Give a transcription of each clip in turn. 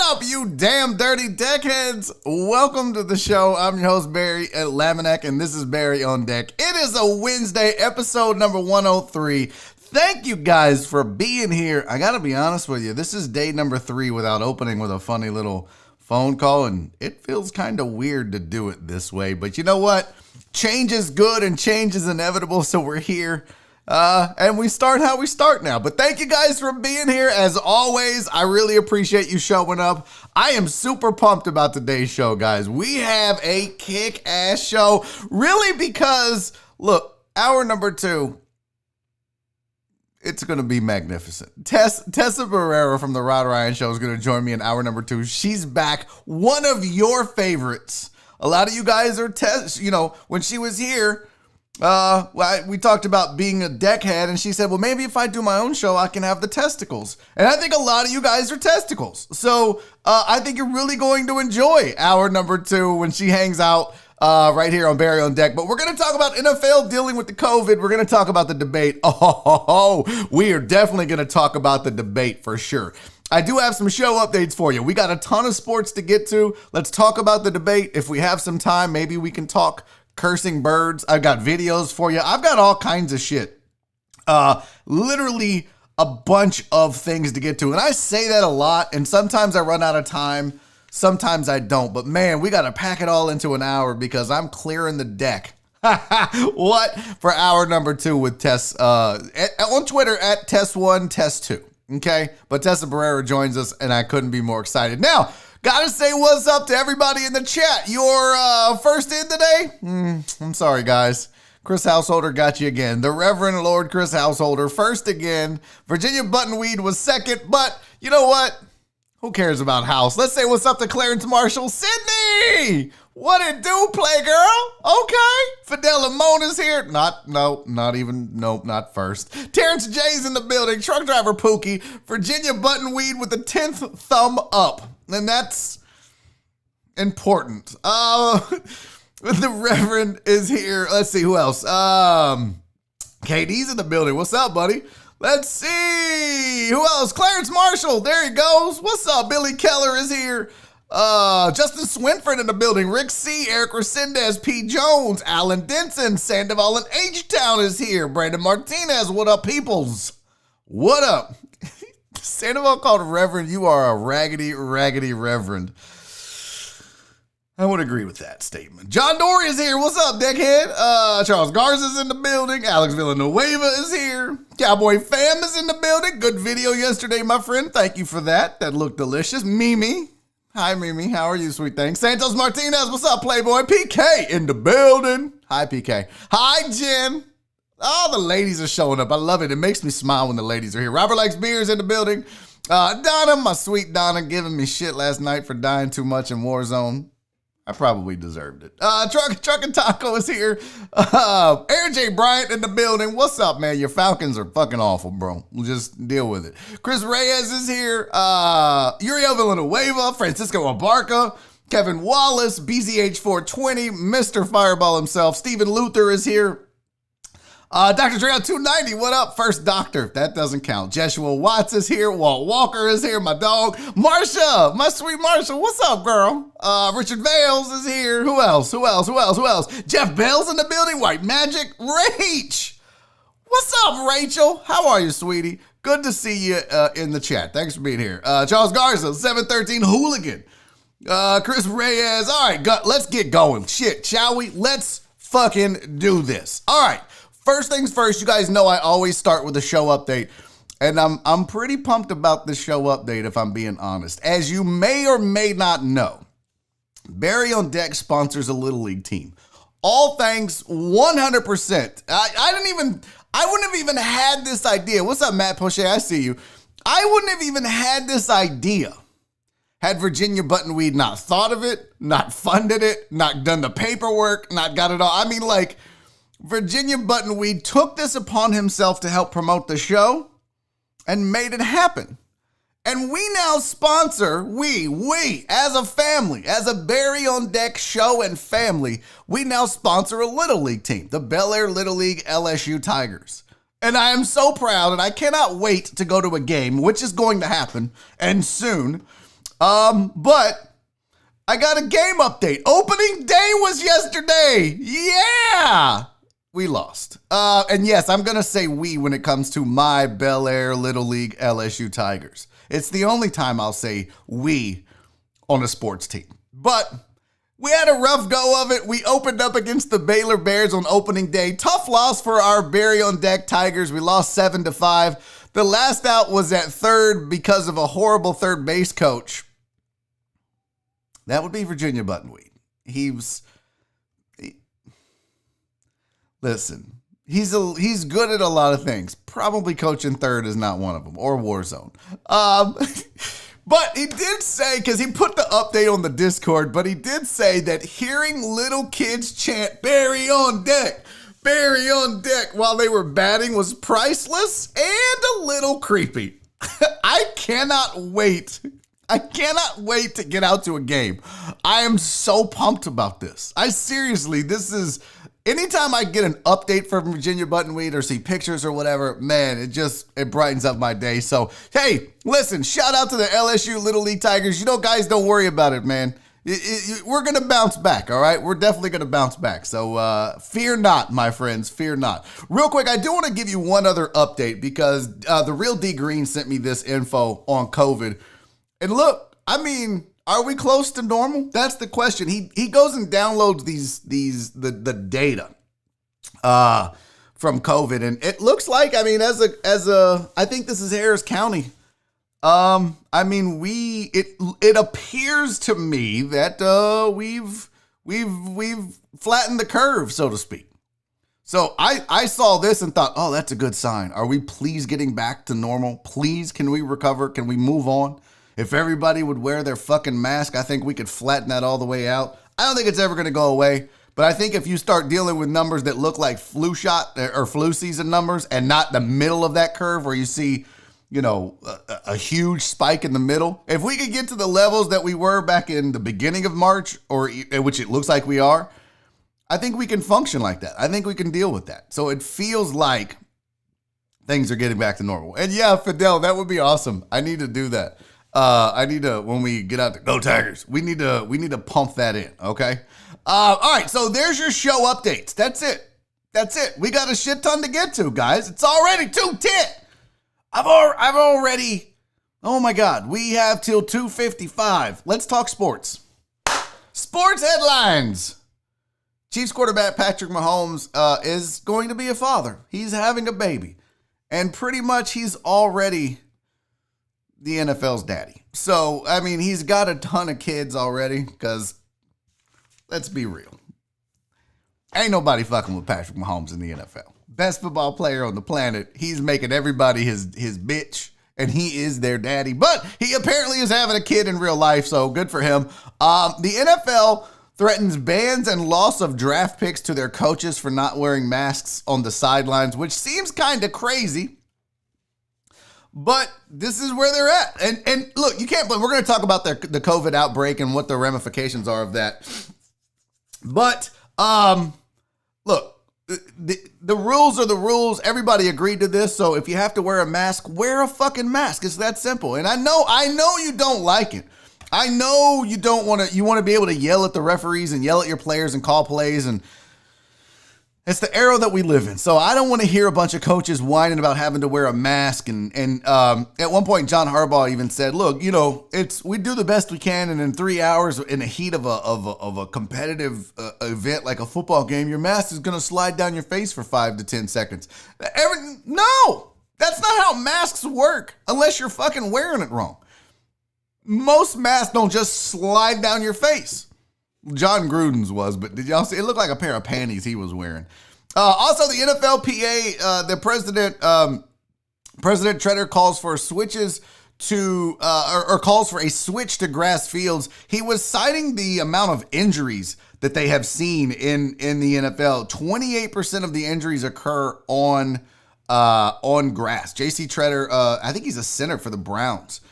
up, you damn dirty deckheads? Welcome to the show. I'm your host, Barry at Laminack, and this is Barry on Deck. It is a Wednesday, episode number 103. Thank you guys for being here. I gotta be honest with you, this is day number 3 without opening with a funny little phone call, and it feels kind of weird to do it this way, but you know what? Change is good and change is inevitable, so we're here. And we start how we start now. But thank you guys for being here. As always, I really appreciate you showing up. I am super pumped about today's show, guys. We have a kick-ass show. Really because, look, hour number 2, it's going to be magnificent. Tessa Barrera from the Rod Ryan Show is going to join me in hour number 2. She's back. One of your favorites. A lot of you guys are, when she was here, we talked about being a deckhead, and she said, well, maybe if I do my own show, I can have the testicles. And I think a lot of you guys are testicles. So I think you're really going to enjoy hour number 2 when she hangs out right here on Barry on Deck. But we're going to talk about NFL dealing with the COVID. We're going to talk about the debate. We are definitely going to talk about the debate for sure. I do have some show updates for you. We got a ton of sports to get to. Let's talk about the debate. If we have some time, maybe we can talk cursing birds. I've got videos for you. I've got all kinds of shit. Literally a bunch of things to get to. And I say that a lot, and sometimes I run out of time. Sometimes I don't. But man, we got to pack it all into an hour because I'm clearing the deck. What? For hour number 2 with Tess on Twitter at Tess1, Tess2. Okay? But Tessa Barrera joins us, and I couldn't be more excited. Now, gotta say what's up to everybody in the chat. You're first in today? I'm sorry, guys. Chris Householder got you again. The Reverend Lord Chris Householder, first again. Virginia Buttonweed was second, but you know what? Who cares about House? Let's say what's up to Clarence Marshall. Sydney! What it do, Playgirl? Okay. Fidel Limon is here. Not first. Terrence J's in the building. Truck driver Pookie. Virginia Buttonweed with the 10th thumb up. And that's important. The Reverend is here. Let's see who else. KD's in the building. What's up, buddy? Let's see. Who else? Clarence Marshall. There he goes. What's up? Billy Keller is here. Justin Swinford in the building. Rick C. Eric Resendez. P. Jones. Alan Denson. Sandoval and H-Town is here. Brandon Martinez. What up, peoples? What up? Sandoval called Reverend, you are a raggedy, raggedy Reverend. I would agree with that statement. John Dory is here. What's up, deckhead? Charles Garza's in the building. Alex Villanueva is here. Cowboy Fam is in the building. Good video yesterday, my friend. Thank you for that. That looked delicious. Mimi. Hi, Mimi. How are you, sweet thing? Santos Martinez. What's up, Playboy? PK in the building. Hi, PK. Hi, Jen. All the ladies are showing up. I love it. It makes me smile when the ladies are here. Robert Likes Beers in the building. Donna, my sweet Donna, giving me shit last night for dying too much in Warzone. I probably deserved it. Truck and Taco is here. Aaron J. Bryant in the building. What's up, man? Your Falcons are fucking awful, bro. We'll just deal with it. Chris Reyes is here. Uriel Villanueva. Francisco Abarca. Kevin Wallace. BZH420. Mr. Fireball himself. Stephen Luther is here. Dr. Dre 290, what up? First Doctor, that doesn't count. Joshua Watts is here. Walt Walker is here. My dog. Marsha, my sweet Marsha, what's up, girl? Richard Vales is here. Who else? Jeff Bell's in the building. White Magic. Rach. What's up, Rachel? How are you, sweetie? Good to see you in the chat. Thanks for being here. Charles Garza, 713 Hooligan. Chris Reyes. All right, let's get going. Shit, shall we? Let's fucking do this. All right. First things first, you guys know I always start with a show update, and I'm pretty pumped about this show update if I'm being honest. As you may or may not know, Barry on Deck sponsors a Little League team. All thanks 100%. I wouldn't have even had this idea. What's up, Matt Poche? I see you. I wouldn't have even had this idea had Virginia Buttonweed not thought of it, not funded it, not done the paperwork, not got it all. I mean, like, Virginia Buttonweed took this upon himself to help promote the show and made it happen. And we now sponsor, we as a family, as a Barry on Deck show and family, we now sponsor a Little League team, the Bel Air Little League LSU Tigers. And I am so proud, and I cannot wait to go to a game, which is going to happen, and soon. But I got a game update. Opening day was yesterday. Yeah. We lost. And yes, I'm going to say we when it comes to my Bel Air Little League LSU Tigers. It's the only time I'll say we on a sports team. But we had a rough go of it. We opened up against the Baylor Bears on opening day. Tough loss for our Berry on Deck Tigers. We lost 7-5. The last out was at third because of a horrible third base coach. That would be Virginia Buttonweed. Listen, he's good at a lot of things. Probably coaching third is not one of them, or Warzone. But he did say, because he put the update on the Discord, but he did say that hearing little kids chant "Barry on deck, Barry on deck" while they were batting was priceless and a little creepy. I cannot wait to get out to a game. I am so pumped about this. Anytime I get an update from Virginia Buttonweed or see pictures or whatever, man, it brightens up my day. So, hey, listen, shout out to the LSU Little League Tigers. Guys, don't worry about it, man. We're going to bounce back, all right? We're definitely going to bounce back. So, fear not, my friends, fear not. Real quick, I do want to give you one other update because the real D Green sent me this info on COVID. And look, are we close to normal? That's the question. He goes and downloads the data from COVID, and it looks like I think this is Harris County. It appears to me that we've flattened the curve, so to speak. So I saw this and thought, oh, that's a good sign. Are we please getting back to normal? Please, can we recover? Can we move on? If everybody would wear their fucking mask, I think we could flatten that all the way out. I don't think it's ever going to go away, but I think if you start dealing with numbers that look like flu shot or flu season numbers and not the middle of that curve where you see, a huge spike in the middle. If we could get to the levels that we were back in the beginning of March, which it looks like we are, I think we can function like that. I think we can deal with that. So it feels like things are getting back to normal. And yeah, Fidel, that would be awesome. I need to do that. When we get out to Go Tigers, we need to pump that in. Okay. All right. So there's your show updates. That's it. We got a shit ton to get to, guys. It's already 2:10. I've already, oh my God, we have till 2:55. Let's talk sports. Sports headlines. Chiefs quarterback Patrick Mahomes, is going to be a father. He's having a baby, and pretty much he's already the NFL's daddy. So, he's got a ton of kids already because, let's be real, ain't nobody fucking with Patrick Mahomes in the NFL. Best football player on the planet. He's making everybody his bitch, and he is their daddy. But he apparently is having a kid in real life, so good for him. The NFL threatens bans and loss of draft picks to their coaches for not wearing masks on the sidelines, which seems kind of crazy. But this is where they're at. And look, you can't blame. We're going to talk about the COVID outbreak and what the ramifications are of that. But look, the rules are the rules. Everybody agreed to this. So if you have to wear a mask, wear a fucking mask. It's that simple. And I know you don't like it. I know you don't want to. You want to be able to yell at the referees and yell at your players and call plays, and it's the era that we live in. So I don't want to hear a bunch of coaches whining about having to wear a mask. And at one point, John Harbaugh even said, look, we do the best we can. And in 3 hours in the heat of a competitive event like a football game, your mask is going to slide down your face for 5 to 10 seconds. No, that's not how masks work unless you're fucking wearing it wrong. Most masks don't just slide down your face. John Gruden's was, but did y'all see? It looked like a pair of panties he was wearing. Also, the NFLPA, the President Treader calls for switches to, or calls for a switch to grass fields. He was citing the amount of injuries that they have seen in the NFL. 28% of the injuries occur on grass. JC Treader, I think he's a center for the Browns.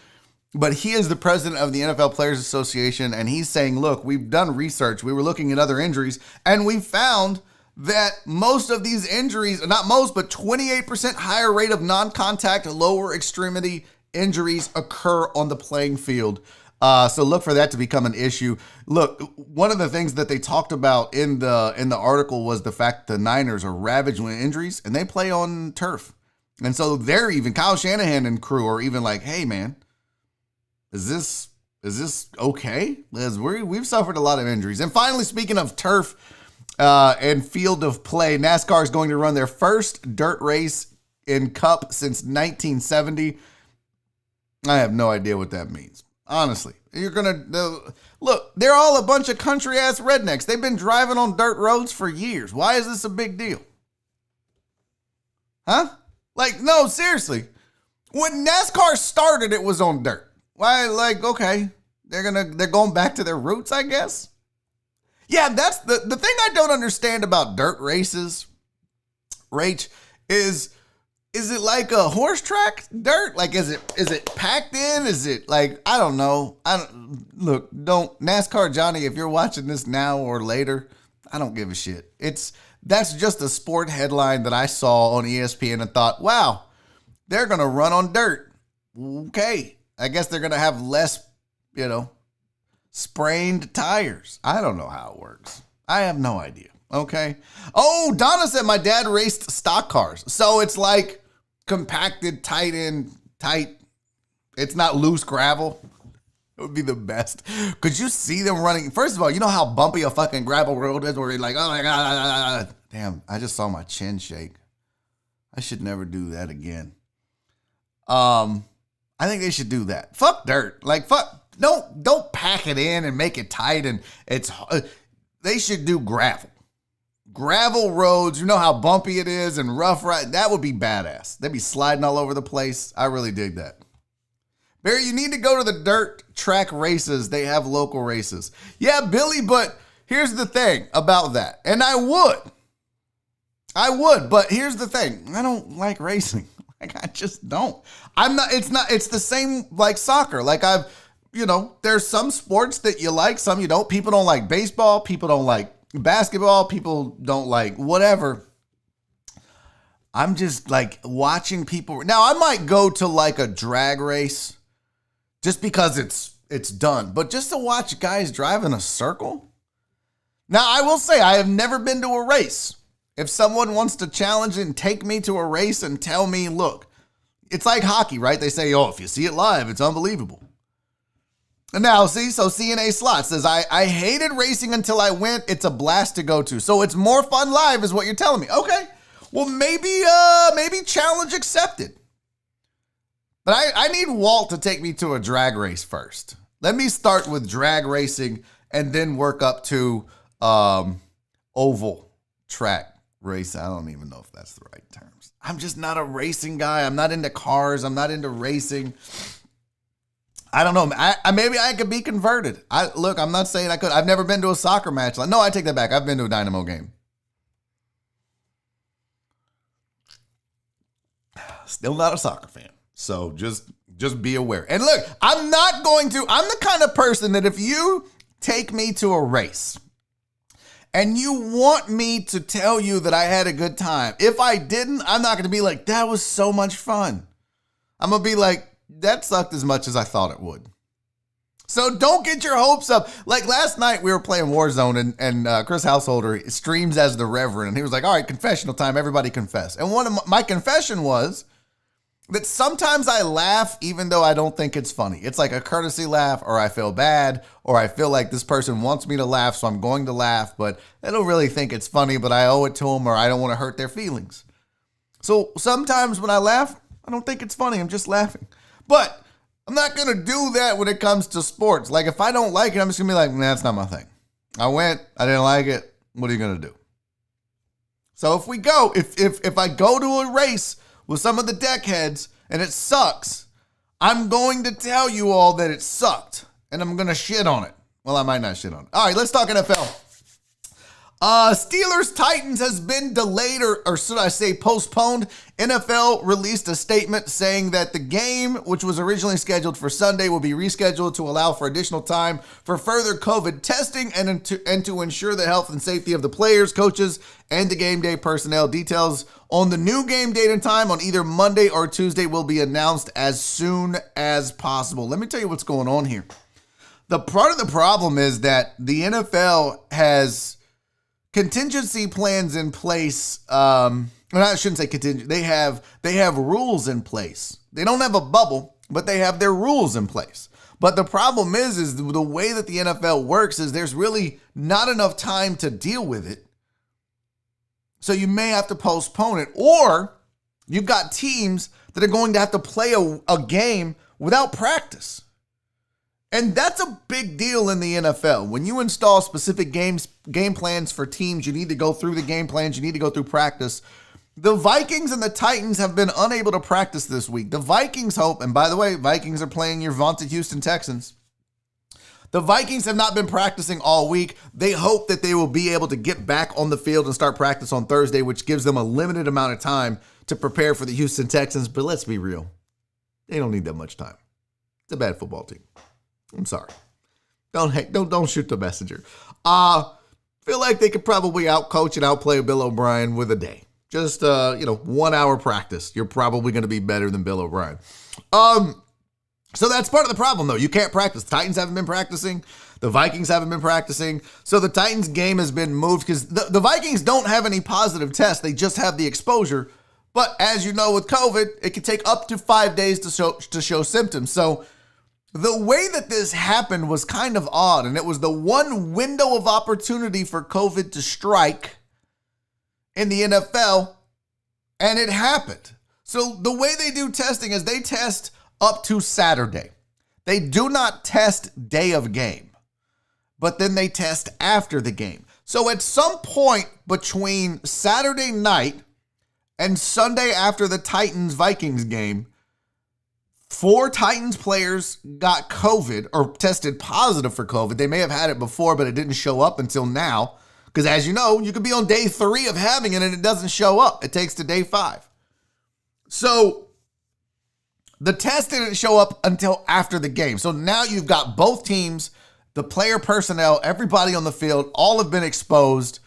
But he is the president of the NFL Players Association, and he's saying, look, we've done research. We were looking at other injuries, and we found that most of these injuries, not most, but 28% higher rate of non-contact lower extremity injuries occur on the playing field. So look for that to become an issue. Look, one of the things that they talked about in the article was the fact the Niners are ravaged with injuries and they play on turf. And so they're even, Kyle Shanahan and crew are even like, hey man, is this okay? Because we've suffered a lot of injuries. And finally, speaking of turf and field of play, NASCAR is going to run their first dirt race in Cup since 1970. I have no idea what that means. Honestly, look, they're all a bunch of country ass rednecks. They've been driving on dirt roads for years. Why is this a big deal? Huh? Like, no, seriously. When NASCAR started, it was on dirt. Why, like, okay, they're going back to their roots, I guess. Yeah, that's the thing I don't understand about dirt races, Rach, is it like a horse track dirt? Like, is it packed in? Is it like, I don't know. Don't NASCAR Johnny, if you're watching this now or later, I don't give a shit. That's just a sport headline that I saw on ESPN and thought, wow, they're going to run on dirt. Okay. I guess they're going to have less, sprained tires. I don't know how it works. I have no idea. Okay. Oh, Donna said my dad raced stock cars. So it's like compacted, tight. It's not loose gravel. It would be the best. Could you see them running? First of all, you know how bumpy a fucking gravel road is where you're like, oh my God. Damn, I just saw my chin shake. I should never do that again. I think they should do that. Fuck dirt. Like, fuck. Don't pack it in and make it tight and they should do gravel. Gravel roads, you know how bumpy it is and rough ride. That would be badass. They'd be sliding all over the place. I really dig that. Barry, you need to go to the dirt track races. They have local races. Yeah, Billy, but here's the thing about that. And I would, but here's the thing. I don't like racing. Like, I just don't. It's the same like soccer. Like there's some sports that you like, some you don't. People don't like baseball. People don't like basketball. People don't like whatever. I'm just like watching people. Now, I might go to like a drag race just because it's done. But just to watch guys drive in a circle. Now, I will say I have never been to a race. If someone wants to challenge and take me to a race and tell me, look, it's like hockey, right? They say, oh, if you see it live, it's unbelievable. And now, see, so CNA Slot says, I hated racing until I went. It's a blast to go to. So it's more fun live is what you're telling me. Okay. Well, maybe challenge accepted. But I need Walt to take me to a drag race first. Let me start with drag racing and then work up to oval track race. I don't even know if that's the right terms. I'm just not a racing guy. I'm not into cars. I'm not into racing. I don't know. Maybe I could be converted. I'm not saying I could. I've never been to a soccer match. No, I take that back. I've been to a Dynamo game. Still not a soccer fan. So just be aware. And look, I'm the kind of person that if you take me to a race and you want me to tell you that I had a good time, if I didn't, I'm not going to be like, that was so much fun. I'm going to be like, that sucked as much as I thought it would. So don't get your hopes up. Like last night we were playing Warzone and Chris Householder streams as the Reverend. And he was like, all right, confessional time. Everybody confess. And one of my confession was that sometimes I laugh even though I don't think it's funny. It's like a courtesy laugh, or I feel bad, or I feel like this person wants me to laugh, so I'm going to laugh, but I don't really think it's funny, but I owe it to them, or I don't want to hurt their feelings. So sometimes when I laugh, I don't think it's funny. I'm just laughing. But I'm not going to do that when it comes to sports. Like if I don't like it, I'm just going to be like, nah, that's not my thing. I went, I didn't like it. What are you going to do? So if I go to a race with some of the deckheads and it sucks, I'm going to tell you all that it sucked and I'm going to shit on it. Well, I might not shit on it. All right, let's talk NFL. Steelers Titans has been delayed or should I say postponed. NFL released a statement saying that the game, which was originally scheduled for Sunday, will be rescheduled to allow for additional time for further COVID testing and to ensure the health and safety of the players, coaches, and the game day personnel. Details on the new game date and time on either Monday or Tuesday will be announced as soon as possible. Let me tell you what's going on here. The part of the problem is that the NFL has contingency plans in place. Well, I shouldn't say contingent. They have rules in place. They don't have a bubble, but they have their rules in place. But the problem is the way that the NFL works is there's really not enough time to deal with it. So you may have to postpone it, or you've got teams that are going to have to play a game without practice. And that's a big deal in the NFL. When you install specific game plans for teams, you need to go through the game plans, you need to go through practice. The Vikings and the Titans have been unable to practice this week. The Vikings hope, and by the way, Vikings are playing your vaunted Houston Texans. The Vikings have not been practicing all week. They hope that they will be able to get back on the field and start practice on Thursday, which gives them a limited amount of time to prepare for the Houston Texans. But let's be real. They don't need that much time. It's a bad football team. I'm sorry. Don't shoot the messenger. Feel like they could probably outcoach and outplay Bill O'Brien with a day. Just 1 hour practice. You're probably going to be better than Bill O'Brien. So that's part of the problem, though. You can't practice. The Titans haven't been practicing. The Vikings haven't been practicing. So the Titans game has been moved because the Vikings don't have any positive tests. They just have the exposure. But as you know, with COVID, it can take up to 5 days to show symptoms. So the way that this happened was kind of odd, and it was the one window of opportunity for COVID to strike in the NFL, and it happened. So the way they do testing is they test up to Saturday. They do not test day of game, but then they test after the game. So at some point between Saturday night and Sunday after the Titans-Vikings game, 4 Titans players got COVID or tested positive for COVID. They may have had it before, but it didn't show up until now. Because as you know, you could be on day 3 of having it and it doesn't show up. It takes to day 5. So the test didn't show up until after the game. So now you've got both teams, the player personnel, everybody on the field, all have been exposed.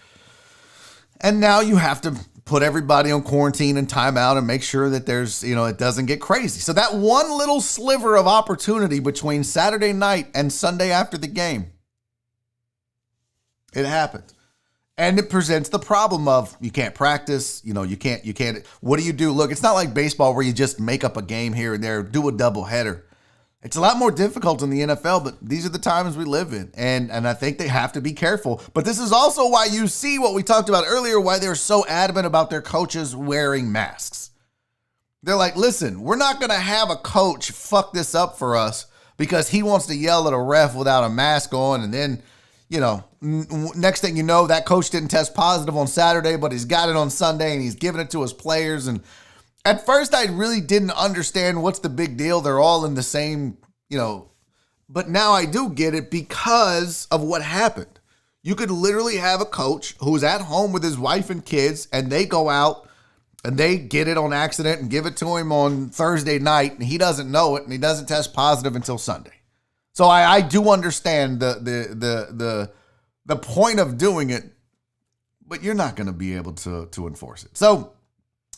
And now you have to put everybody on quarantine and timeout and make sure that there's, it doesn't get crazy. So that one little sliver of opportunity between Saturday night and Sunday after the game, it happened. And it presents the problem of you can't practice, you can't, what do you do? Look, it's not like baseball where you just make up a game here and there, do a double header. It's a lot more difficult in the NFL, but these are the times we live in. And I think they have to be careful. But this is also why you see what we talked about earlier, why they're so adamant about their coaches wearing masks. They're like, listen, we're not going to have a coach fuck this up for us because he wants to yell at a ref without a mask on. And then, next thing you know, that coach didn't test positive on Saturday, but he's got it on Sunday and he's giving it to his players. And at first, I really didn't understand what's the big deal. They're all in the same, but now I do get it because of what happened. You could literally have a coach who's at home with his wife and kids, and they go out and they get it on accident and give it to him on Thursday night, and he doesn't know it, and he doesn't test positive until Sunday. So I do understand the point of doing it, but you're not going to be able to enforce it. So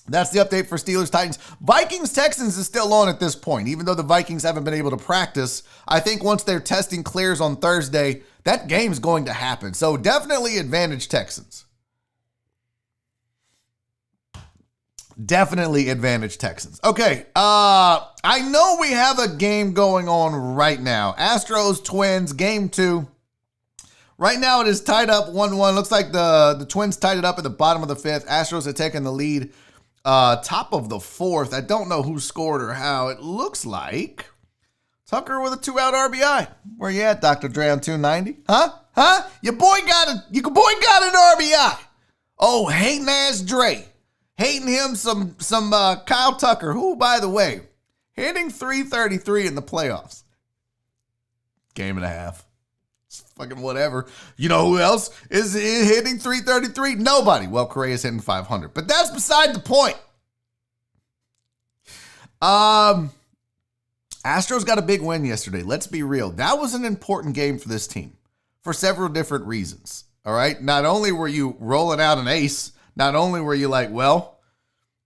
that's the update for Steelers Titans. Vikings Texans is still on at this point, even though the Vikings haven't been able to practice. I think once their testing clears on Thursday, that game's going to happen. So definitely advantage Texans. Definitely advantage Texans. Okay, I know we have a game going on right now. Astros Twins, game 2. Right now it is tied up 1-1. Looks like the Twins tied it up at the bottom of the 5th. Astros are taking the lead. Top of the 4th. I don't know who scored or how. It looks like Tucker with a 2-out RBI. Where you at, Dr. Dre on 290? Huh? Your boy got an RBI. Oh, hating ass Dre. Hating him some Kyle Tucker, who, by the way, hitting .333 in the playoffs. Game and a half. It's fucking whatever. You know who else is hitting .333? Nobody. Well, Correa's hitting .500. But that's beside the point. Astros got a big win yesterday. Let's be real. That was an important game for this team for several different reasons. All right. Not only were you rolling out an ace, not only were you like, well,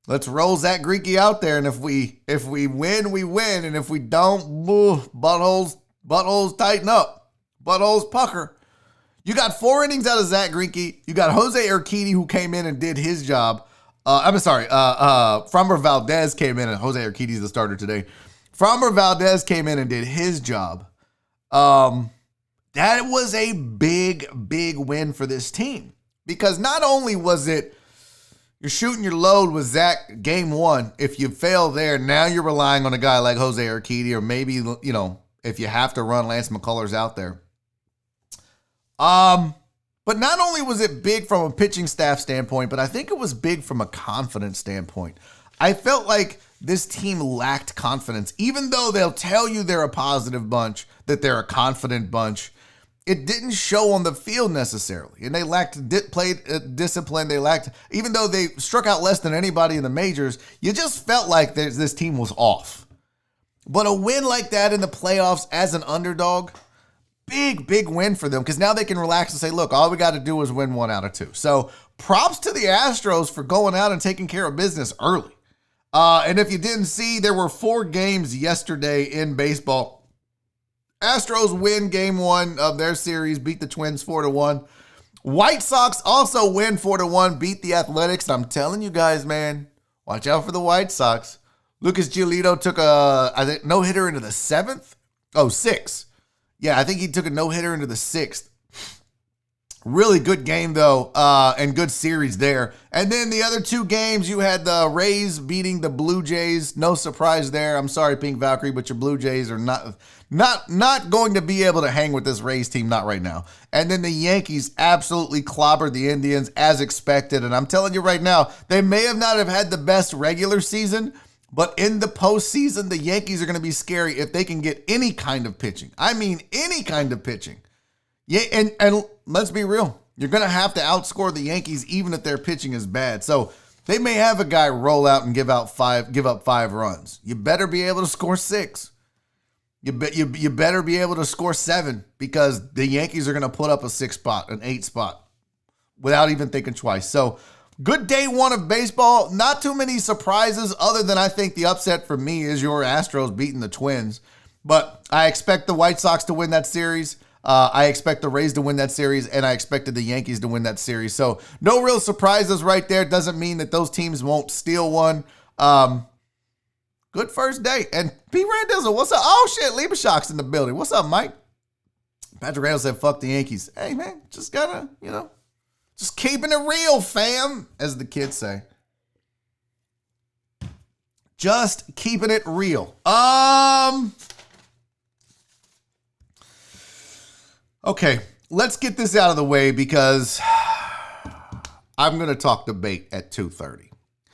let's roll Zach Greinke out there, and if we win, we win, and if we don't, buttholes tighten up. buttholes pucker. You got 4 innings out of Zach Greinke. You got Jose Urquidy, who came in and did his job. Framber Valdez came in, and Jose Urquidy's the starter today. Framber Valdez came in and did his job. That was a big, big win for this team. Because not only was it, you're shooting your load with Zach game 1. If you fail there, now you're relying on a guy like Jose Urquidy, or maybe, you know, if you have to run Lance McCullers out there. But not only was it big from a pitching staff standpoint, but I think it was big from a confidence standpoint. I felt like this team lacked confidence. Even though they'll tell you they're a positive bunch, that they're a confident bunch, it didn't show on the field necessarily. And they lacked discipline. Even though they struck out less than anybody in the majors, you just felt like this team was off. But a win like that in the playoffs as an underdog, big, big win for them, because now they can relax and say, look, all we got to do is win 1 out of 2. So props to the Astros for going out and taking care of business early. And if you didn't see, there were 4 games yesterday in baseball. Astros win game 1 of their series, beat the Twins 4-1. White Sox also win 4-1, beat the Athletics. I'm telling you guys, man, watch out for the White Sox. Lucas Giolito took a no-hitter into the 7th. Oh, 6th. Yeah, I think he took a no-hitter into the 6th. Really good game, though, and good series there. And then the other 2 games, you had the Rays beating the Blue Jays. No surprise there. I'm sorry, Pink Valkyrie, but your Blue Jays are not going to be able to hang with this Rays team, not right now. And then the Yankees absolutely clobbered the Indians as expected. And I'm telling you right now, they may have not have had the best regular season, but in the postseason, the Yankees are going to be scary if they can get any kind of pitching. I mean, any kind of pitching. Yeah, and let's be real. You're going to have to outscore the Yankees even if their pitching is bad. So they may have a guy roll out and give up 5 runs. You better be able to score 6. You better be able to score 7, because the Yankees are going to put up a 6 spot, an 8 spot, without even thinking twice. So good day 1 of baseball. Not too many surprises, other than I think the upset for me is your Astros beating the Twins. But I expect the White Sox to win that series. I expect the Rays to win that series, and I expected the Yankees to win that series. So no real surprises right there. Doesn't mean that those teams won't steal one. Good first day. And P. Randizzle, what's up? Oh, shit, Liebershock's in the building. What's up, Mike? Patrick Randall said, fuck the Yankees. Hey, man, just gotta, just keeping it real, fam, as the kids say. Just keeping it real. Okay, let's get this out of the way, because I'm going to talk debate at 2:30.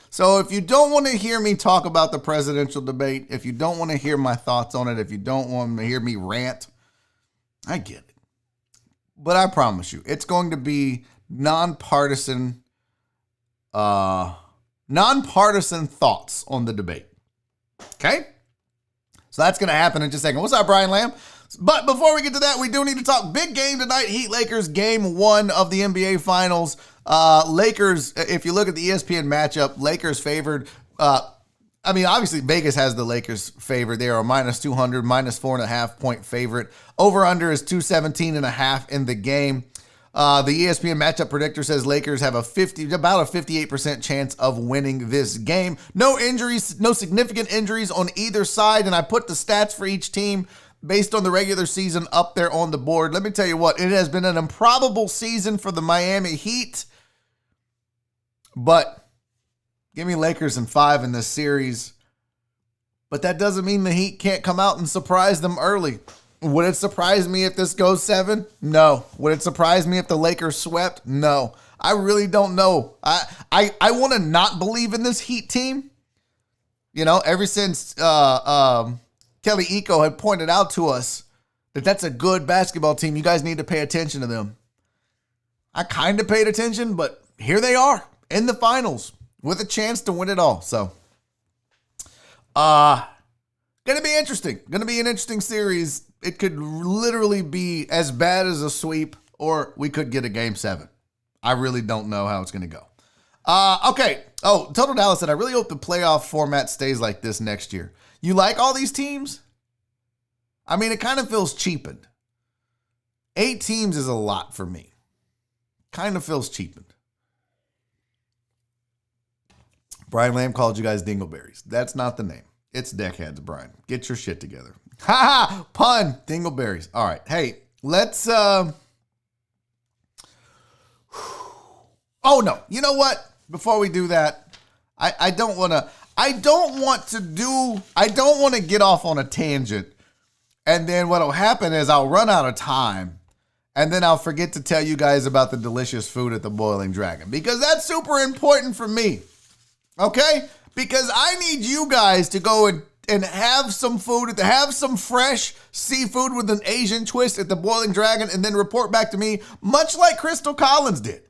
So if you don't want to hear me talk about the presidential debate, if you don't want to hear my thoughts on it, if you don't want to hear me rant, I get it. But I promise you, it's going to be nonpartisan thoughts on the debate. Okay? So that's going to happen in just a second. What's up, Brian Lamb? But before we get to that, we do need to talk big game tonight. Heat Lakers game 1 of the NBA Finals. Lakers, if you look at the ESPN matchup, Lakers favored. Obviously Vegas has the Lakers favored. They are a -200, -4.5 point favorite. Over-under is 217.5 in the game. The ESPN matchup predictor says Lakers have about a 58% chance of winning this game. No injuries, no significant injuries on either side. And I put the stats for each team based on the regular season up there on the board. Let me tell you what, it has been an improbable season for the Miami Heat. But give me Lakers in 5 in this series. But that doesn't mean the Heat can't come out and surprise them early. Would it surprise me if this goes 7? No. Would it surprise me if the Lakers swept? No. I really don't know. I want to not believe in this Heat team. Ever since Kelly Iko had pointed out to us that that's a good basketball team. You guys need to pay attention to them. I kind of paid attention, but here they are in the finals with a chance to win it all. So, going to be interesting. Going to be an interesting series. It could literally be as bad as a sweep, or we could get a game 7. I really don't know how it's going to go. Okay. Oh, Total Dallas said, I really hope the playoff format stays like this next year. You like all these teams? I mean, it kind of feels cheapened. 8 teams is a lot for me. Kind of feels cheapened. Brian Lamb called you guys dingleberries. That's not the name. It's deckheads, Brian. Get your shit together. Ha ha! Pun! Dingleberries. All right. Hey, let's... Oh, no. You know what? Before we do that, I don't want to get off on a tangent. And then what'll happen is I'll run out of time. And then I'll forget to tell you guys about the delicious food at the Boiling Dragon. Because that's super important for me. Okay? Because I need you guys to go and have some food, to have some fresh seafood with an Asian twist at the Boiling Dragon, and then report back to me, much like Crystal Collins did.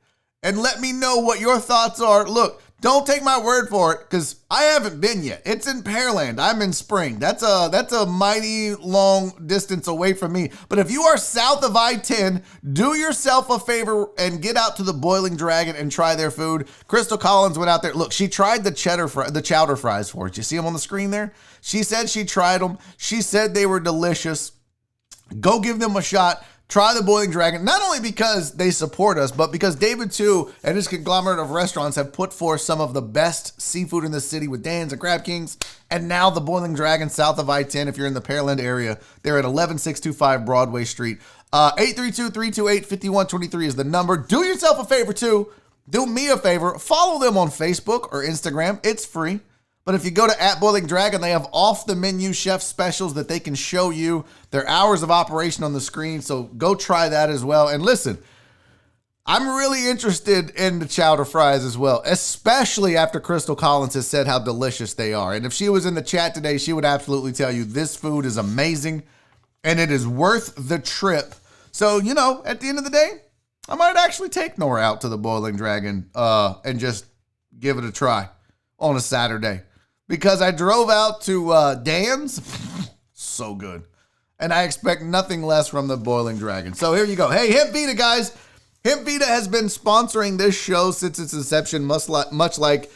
And let me know what your thoughts are. Look, don't take my word for it, because I haven't been yet. It's in Pearland. I'm in Spring. That's a mighty long distance away from me. But if you are south of I-10, do yourself a favor and get out to the Boiling Dragon and try their food. Crystal Collins went out there. Look, she tried the chowder fries for us. You see them on the screen there? She said she tried them. She said they were delicious. Go give them a shot. Try the Boiling Dragon, not only because they support us, but because David, too, and his conglomerate of restaurants have put forth some of the best seafood in the city with Dan's and Crab Kings, and now the Boiling Dragon south of I-10, if you're in the Pearland area. They're at 11625 Broadway Street. 832-328-5123 is the number. Do yourself a favor, too. Do me a favor. Follow them on Facebook or Instagram. It's free. But if you go to @Boiling Dragon, they have off-the-menu chef specials that they can show you. Their hours of operation on the screen, so go try that as well. And listen, I'm really interested in the chowder fries as well, especially after Crystal Collins has said how delicious they are. And if she was in the chat today, she would absolutely tell you this food is amazing, and it is worth the trip. So, you know, at the end of the day, I might actually take Nora out to the Boiling Dragon and just give it a try on a Saturday. Because I drove out to Dan's. So good. And I expect nothing less from the Boiling Dragon. So here you go. Hey, Hemp Vita, guys. Hemp Vita has been sponsoring this show since its inception, much like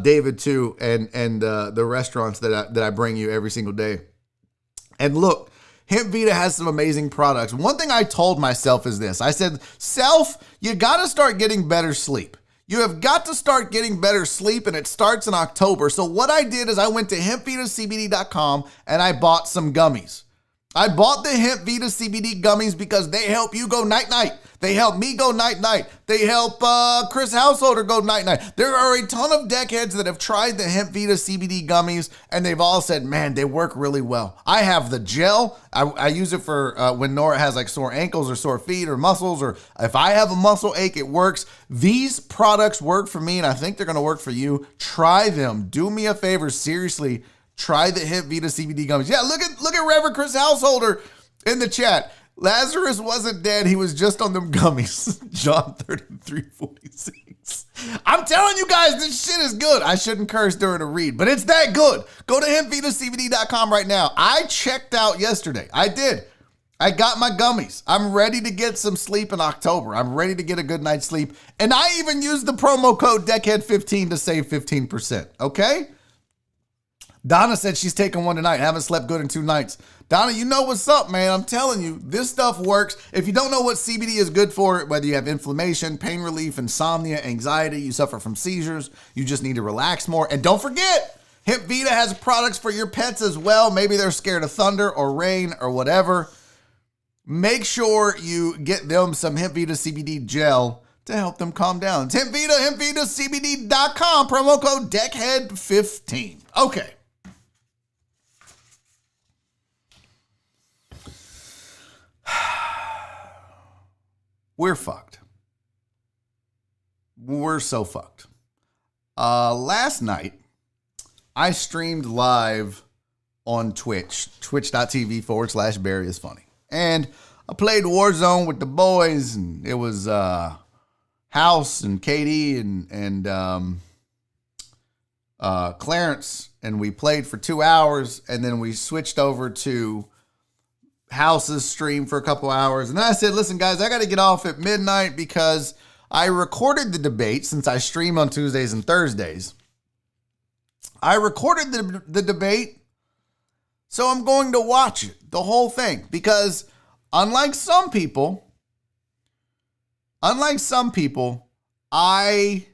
David, too, and the restaurants that I bring you every single day. And look, Hemp Vita has some amazing products. One thing I told myself is this. I said, self, you got to start getting better sleep. You have got to start getting better sleep, and it starts in October. So what I did is I went to hempvitacbd.com and I bought some gummies. I bought the Hemp Vita CBD gummies because they help you go night-night. They help me go night-night. They help Chris Householder go night-night. There are a ton of deckheads that have tried the Hemp Vita CBD gummies, and they've all said, man, they work really well. I have the gel. I use it for when Nora has like sore ankles or sore feet or muscles, or if I have a muscle ache, it works. These products work for me, and I think they're going to work for you. Try them. Do me a favor. Seriously. Try the Hemp Vita CBD gummies. Yeah, look at Reverend Chris Householder in the chat. Lazarus wasn't dead. He was just on them gummies. John 33:46. I'm telling you guys, this shit is good. I shouldn't curse during a read, but it's that good. Go to hempvitacbd.com right now. I checked out yesterday. I did. I got my gummies. I'm ready to get some sleep in October. I'm ready to get a good night's sleep. And I even used the promo code DECKHEAD15 to save 15%. Okay? Donna said she's taking one tonight. Haven't slept good in 2 nights. Donna, you know what's up, man. I'm telling you, this stuff works. If you don't know what CBD is good for, whether you have inflammation, pain relief, insomnia, anxiety, you suffer from seizures, you just need to relax more. And don't forget, Hemp Vita has products for your pets as well. Maybe they're scared of thunder or rain or whatever. Make sure you get them some Hemp Vita CBD gel to help them calm down. It's Hemp Vita, hempvitacbd.com, promo code DECKHEAD15. Okay. We're fucked. We're so fucked. Last night, I streamed live on Twitch, twitch.tv/Barry is funny. And I played Warzone with the boys, and it was House and Katie and Clarence, and we played for 2 hours, and then we switched over to House's stream for a couple hours. And then I said, listen, guys, I got to get off at midnight because I recorded the debate since I stream on Tuesdays and Thursdays. I recorded the debate, so I'm going to watch it, the whole thing, because unlike some people, I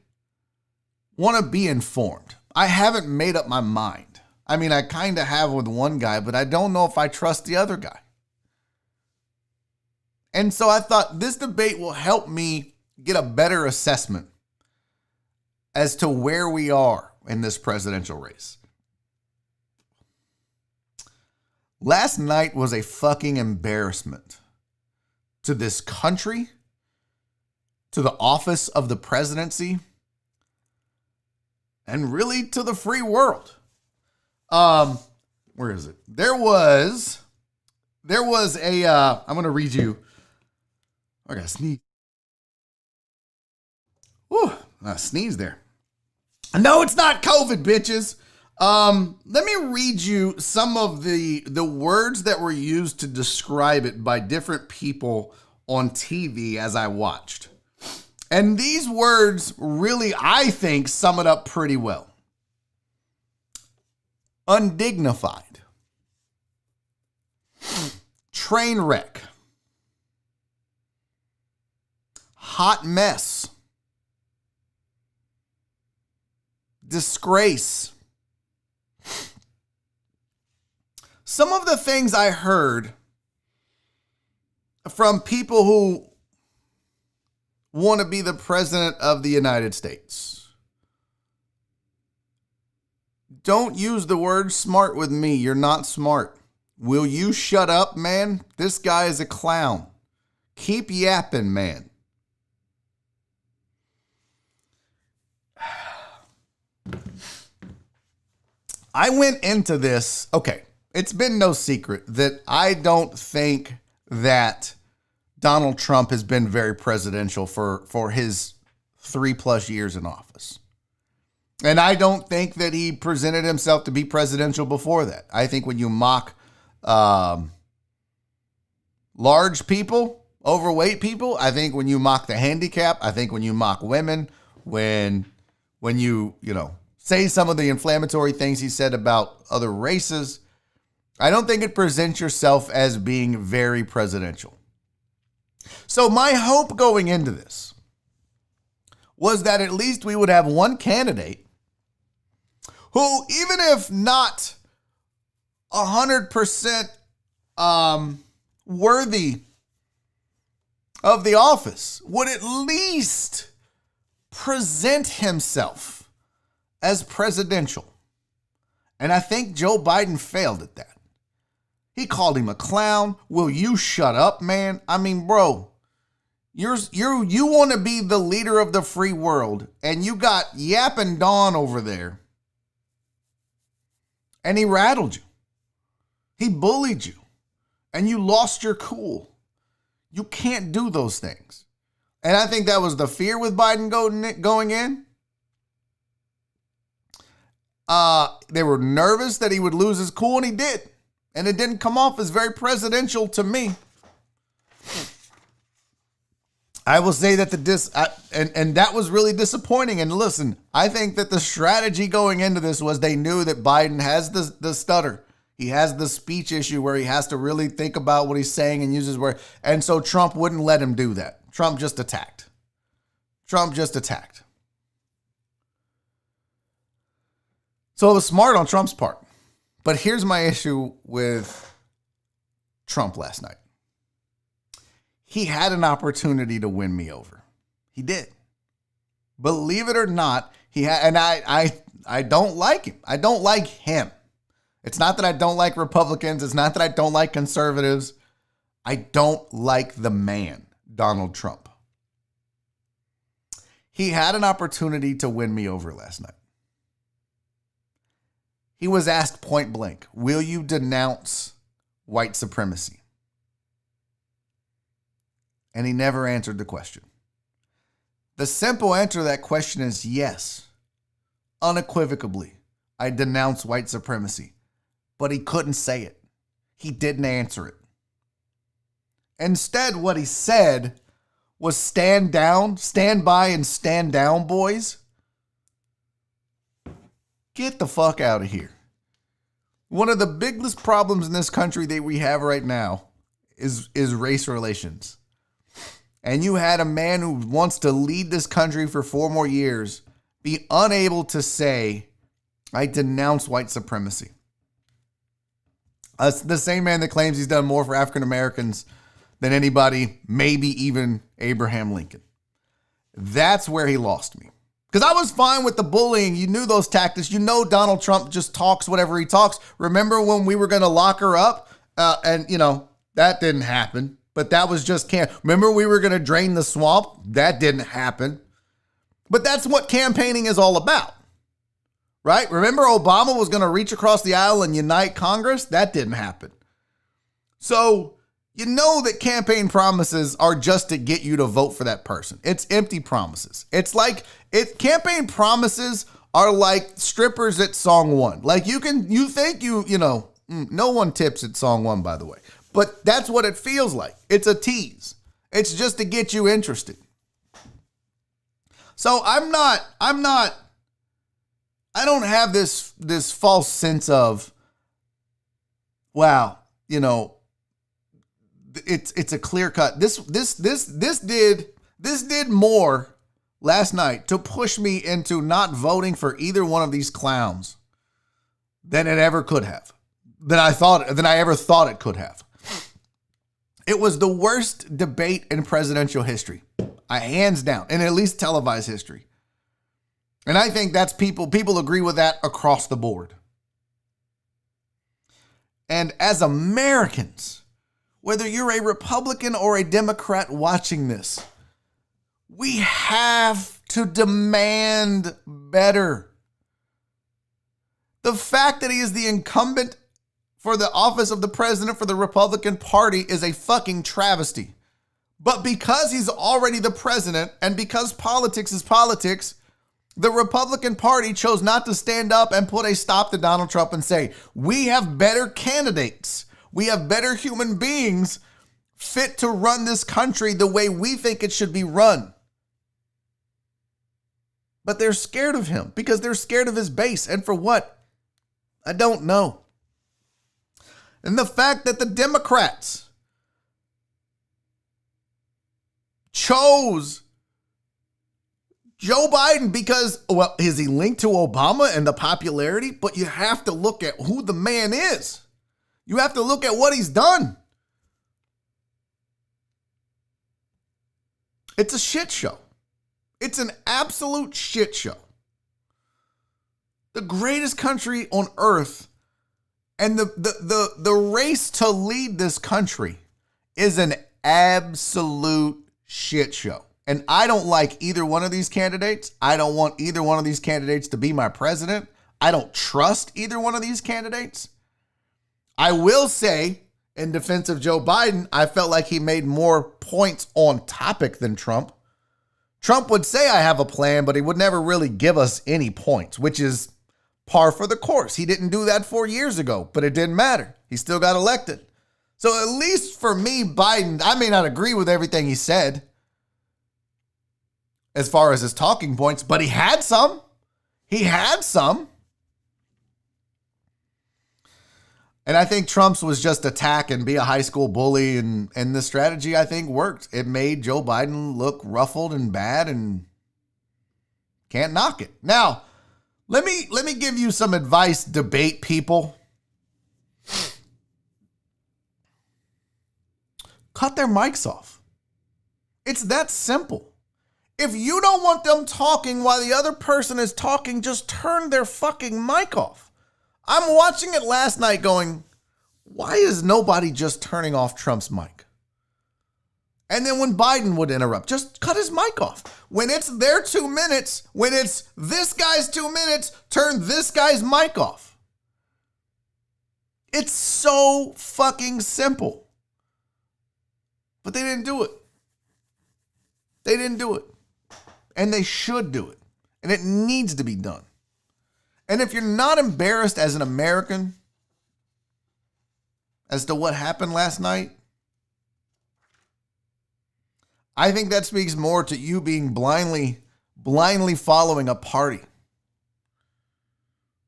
want to be informed. I haven't made up my mind. I mean, I kind of have with one guy, but I don't know if I trust the other guy. And so I thought this debate will help me get a better assessment as to where we are in this presidential race. Last night was a fucking embarrassment to this country, to the office of the presidency, and really to the free world. Where is it? There was a, I'm going to read you. I got to sneeze. Whew, I sneezed there. No, it's not COVID, bitches. Let me read you some of the words that were used to describe it by different people on TV as I watched. And these words really, I think, sum it up pretty well. Undignified. Train wreck. Hot mess. Disgrace. Some of the things I heard from people who want to be the president of the United States. Don't use the word smart with me. You're not smart. Will you shut up, man? This guy is a clown. Keep yapping, man. I went into this, okay, it's been no secret that I don't think that Donald Trump has been very presidential for his 3+ years in office. And I don't think that he presented himself to be presidential before that. I think when you mock large people, overweight people, I think when you mock the handicap, I think when you mock women, when you say some of the inflammatory things he said about other races, I don't think it presents yourself as being very presidential. So my hope going into this was that at least we would have one candidate who, even if not 100% worthy of the office, would at least present himself as presidential. And I think Joe Biden failed at that. He called him a clown. Will you shut up, man? I mean, bro, you want to be the leader of the free world, and you got yapping Don over there, and he rattled you. He bullied you, and you lost your cool. You can't do those things. And I think that was the fear with Biden going in. They were nervous that he would lose his cool, and he did. And it didn't come off as very presidential to me. I will say that and that was really disappointing. And listen, I think that the strategy going into this was they knew that Biden has the stutter. He has the speech issue where he has to really think about what he's saying and use his word. And so Trump wouldn't let him do that. Trump just attacked. So it was smart on Trump's part. But here's my issue with Trump last night. He had an opportunity to win me over. He did. Believe it or not, he had, and I don't like him. I don't like him. It's not that I don't like Republicans. It's not that I don't like conservatives. I don't like the man, Donald Trump. He had an opportunity to win me over last night. He was asked point blank, will you denounce white supremacy? And he never answered the question. The simple answer to that question is yes. Unequivocally, I denounce white supremacy. But he couldn't say it. He didn't answer it. Instead, what he said was stand down, stand by and stand down, boys. Get the fuck out of here. One of the biggest problems in this country that we have right now is race relations. And you had a man who wants to lead this country for 4 more years be unable to say, I denounce white supremacy. The same man that claims he's done more for African Americans than anybody, maybe even Abraham Lincoln. That's where he lost me. Because I was fine with the bullying. You knew those tactics. You know Donald Trump just talks whatever he talks. Remember when we were going to lock her up? And, that didn't happen. But that was just remember we were going to drain the swamp? That didn't happen. But that's what campaigning is all about. Right? Remember Obama was going to reach across the aisle and unite Congress? That didn't happen. So you know that campaign promises are just to get you to vote for that person. It's empty promises. It's like campaign promises are like strippers at song 1. Like no one tips at song 1, by the way. But that's what it feels like. It's a tease. It's just to get you interested. So I don't have this false sense of, wow, it's a clear cut. This did more last night to push me into not voting for either one of these clowns than it ever could have. Than I ever thought it could have. It was the worst debate in presidential history. Hands down, in at least televised history. And I think that's people agree with that across the board. And as Americans, whether you're a Republican or a Democrat watching this, we have to demand better. The fact that he is the incumbent for the office of the president for the Republican Party is a fucking travesty. But because he's already the president and because politics is politics, the Republican Party chose not to stand up and put a stop to Donald Trump and say, we have better candidates. We have better human beings fit to run this country the way we think it should be run. But they're scared of him because they're scared of his base. And for what? I don't know. And the fact that the Democrats chose Joe Biden because, well, is he linked to Obama and the popularity? But you have to look at who the man is. You have to look at what he's done. It's a shit show. It's an absolute shit show. The greatest country on earth and the race to lead this country is an absolute shit show. And I don't like either one of these candidates. I don't want either one of these candidates to be my president. I don't trust either one of these candidates. I will say, in defense of Joe Biden, I felt like he made more points on topic than Trump. Trump would say, I have a plan, but he would never really give us any points, which is par for the course. He didn't do that 4 years ago, but it didn't matter. He still got elected. So at least for me, Biden, I may not agree with everything he said as far as his talking points, but he had some. He had some. And I think Trump's was just attack and be a high school bully. And the strategy, I think, worked. It made Joe Biden look ruffled and bad and can't knock it. Now, let me give you some advice, debate people. Cut their mics off. It's that simple. If you don't want them talking while the other person is talking, just turn their fucking mic off. I'm watching it last night going, why is nobody just turning off Trump's mic? And then when Biden would interrupt, just cut his mic off. When it's their 2 minutes, when it's this guy's 2 minutes, turn this guy's mic off. It's so fucking simple. But they didn't do it. They didn't do it. And they should do it. And it needs to be done. And if you're not embarrassed as an American as to what happened last night, I think that speaks more to you being blindly following a party,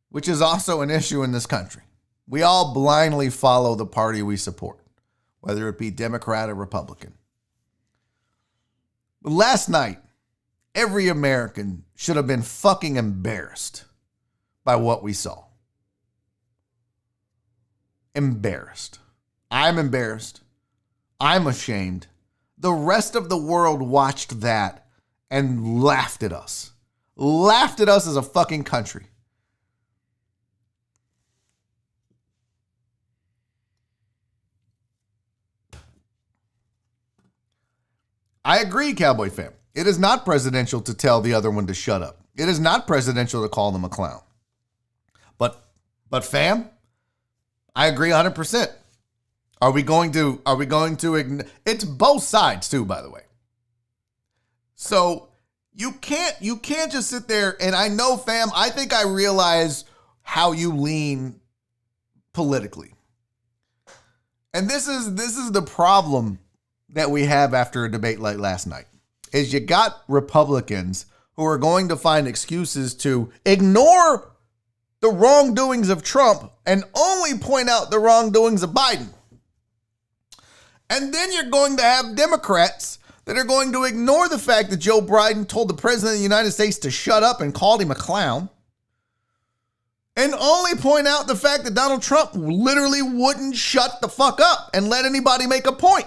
which is also an issue in this country. We all blindly follow the party we support. whether it be Democrat or Republican. But last night, every American should have been fucking embarrassed by what we saw. Embarrassed. I'm embarrassed. I'm ashamed. The rest of the world watched that and laughed at us. Laughed at us as a fucking country. I agree, Cowboy fam. It is not presidential to tell the other one to shut up. It is not presidential to call them a clown. But fam, I agree 100%. Are we going to it's both sides too, by the way. So you can't just sit there, and I know, fam, I think I realize how you lean politically. And this is the problem that we have after a debate like last night, is you got Republicans who are going to find excuses to ignore the wrongdoings of Trump and only point out the wrongdoings of Biden. And then you're going to have Democrats that are going to ignore the fact that Joe Biden told the president of the United States to shut up and called him a clown, and only point out the fact that Donald Trump literally wouldn't shut the fuck up and let anybody make a point.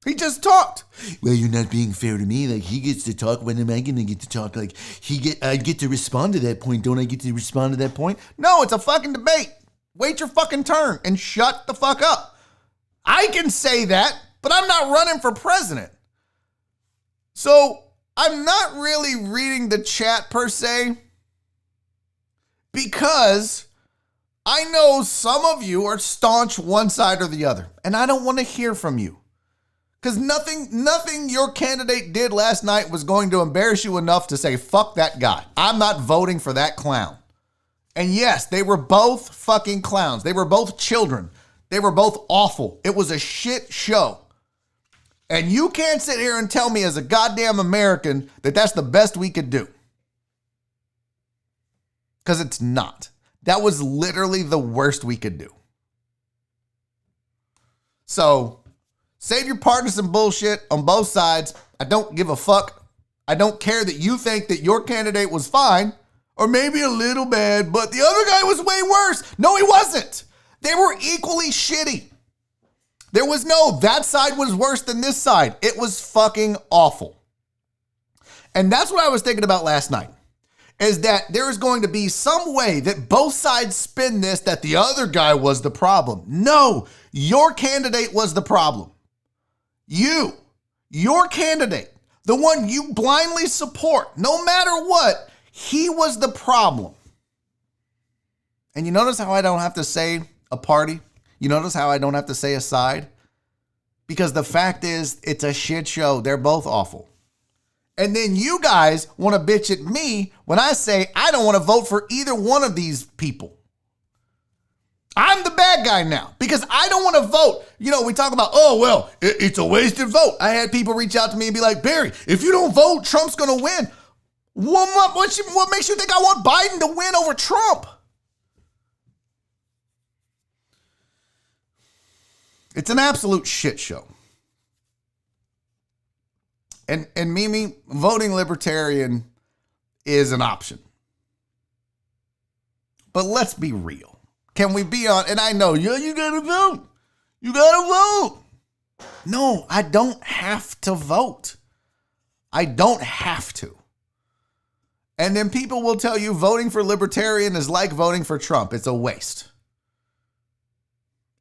He just talked. Well, you're not being fair to me. Like, he gets to talk. When am I going to get to talk? Like, I get to respond to that point. Don't I get to respond to that point? No, it's a fucking debate. Wait your fucking turn and shut the fuck up. I can say that, but I'm not running for president. So I'm not really reading the chat per se, because I know some of you are staunch one side or the other, and I don't want to hear from you. Because nothing your candidate did last night was going to embarrass you enough to say, fuck that guy. I'm not voting for that clown. And yes, they were both fucking clowns. They were both children. They were both awful. It was a shit show. And you can't sit here and tell me as a goddamn American that that's the best we could do. Because it's not. That was literally the worst we could do. So save your partisan bullshit on both sides. I don't give a fuck. I don't care that you think that your candidate was fine or maybe a little bad, but the other guy was way worse. No, he wasn't. They were equally shitty. There was no, that side was worse than this side. It was fucking awful. And that's what I was thinking about last night, is that there is going to be some way that both sides spin this, that the other guy was the problem. No, your candidate was the problem. Your candidate, the one you blindly support, no matter what, he was the problem. And you notice how I don't have to say a party? You notice how I don't have to say a side? Because the fact is, it's a shit show. They're both awful. And then you guys want to bitch at me when I say I don't want to vote for either one of these people. I'm the bad guy now because I don't want to vote. You know, we talk about, oh, well, it's a wasted vote. I had people reach out to me and be like, Barry, if you don't vote, Trump's going to win. What makes you think I want Biden to win over Trump? It's an absolute shit show. And Mimi, voting libertarian is an option. But let's be real. Can we be on, and I know, you gotta vote. You gotta vote. No, I don't have to vote. I don't have to. And then people will tell you voting for libertarian is like voting for Trump. It's a waste.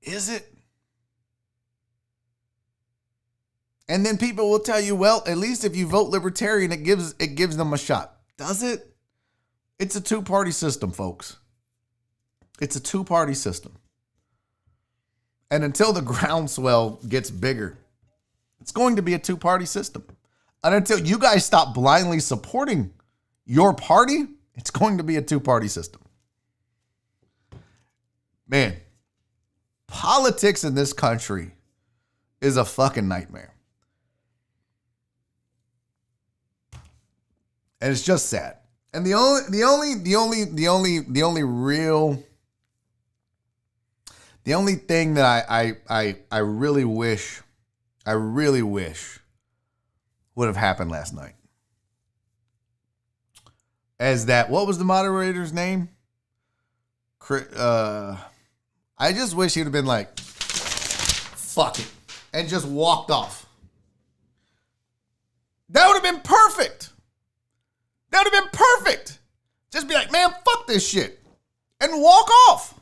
Is it? And then people will tell you, well, at least if you vote libertarian, it gives them a shot. Does it? It's a two-party system, folks. It's a two-party system. And until the groundswell gets bigger, it's going to be a two-party system. And until you guys stop blindly supporting your party, it's going to be a two-party system. Man, politics in this country is a fucking nightmare. And it's just sad. And the only The only thing that I really wish would have happened last night is that, what was the moderator's name? I just wish he'd have been like, fuck it, and just walked off. That would have been perfect. That would have been perfect. Just be like, man, fuck this shit, and walk off.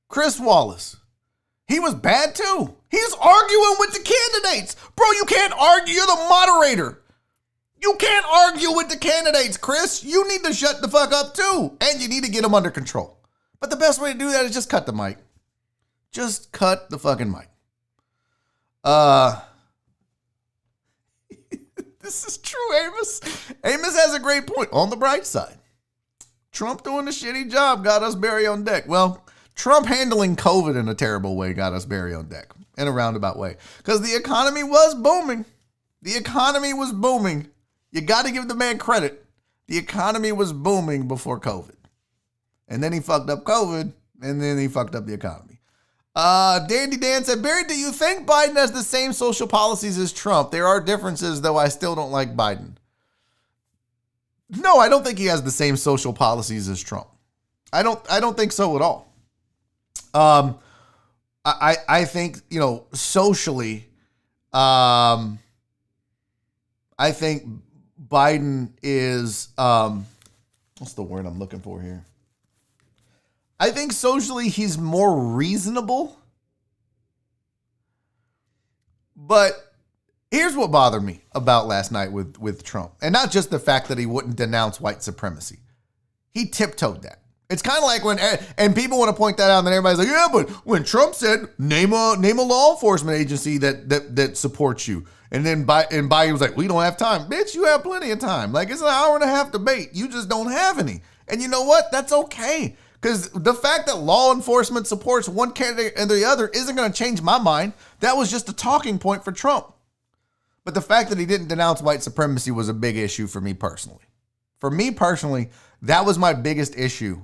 Chris Wallace, he was bad too. He's arguing with the candidates. Bro, you can't argue. You're the moderator. You can't argue with the candidates, Chris. You need to shut the fuck up too. And you need to get them under control. But the best way to do that is just cut the mic. Just cut the fucking mic. This is true, Amos. Amos has a great point. On the bright side, Trump doing a shitty job got us Barry on deck. Well, Trump handling COVID in a terrible way got us Barry on deck in a roundabout way. Because the economy was booming. The economy was booming. You got to give the man credit. The economy was booming before COVID. And then he fucked up COVID, and then he fucked up the economy. Dandy Dan said, Barry, do you think Biden has the same social policies as Trump? There are differences, though I still don't like Biden. No, I don't think he has the same social policies as Trump. I don't think so at all. I think, socially, I think Biden is, what's the word I'm looking for here? I think socially he's more reasonable. But here's what bothered me about last night with Trump. And not just the fact that he wouldn't denounce white supremacy. He tiptoed that. It's kind of like when, and people want to point that out, and then everybody's like, yeah, but when Trump said, name a law enforcement agency that supports you. And then Biden was like, we don't have time. Bitch, you have plenty of time. Like, it's an hour and a half debate. You just don't have any. And you know what? That's okay. Because the fact that law enforcement supports one candidate and the other isn't going to change my mind. That was just a talking point for Trump. But the fact that he didn't denounce white supremacy was a big issue for me personally. For me personally, that was my biggest issue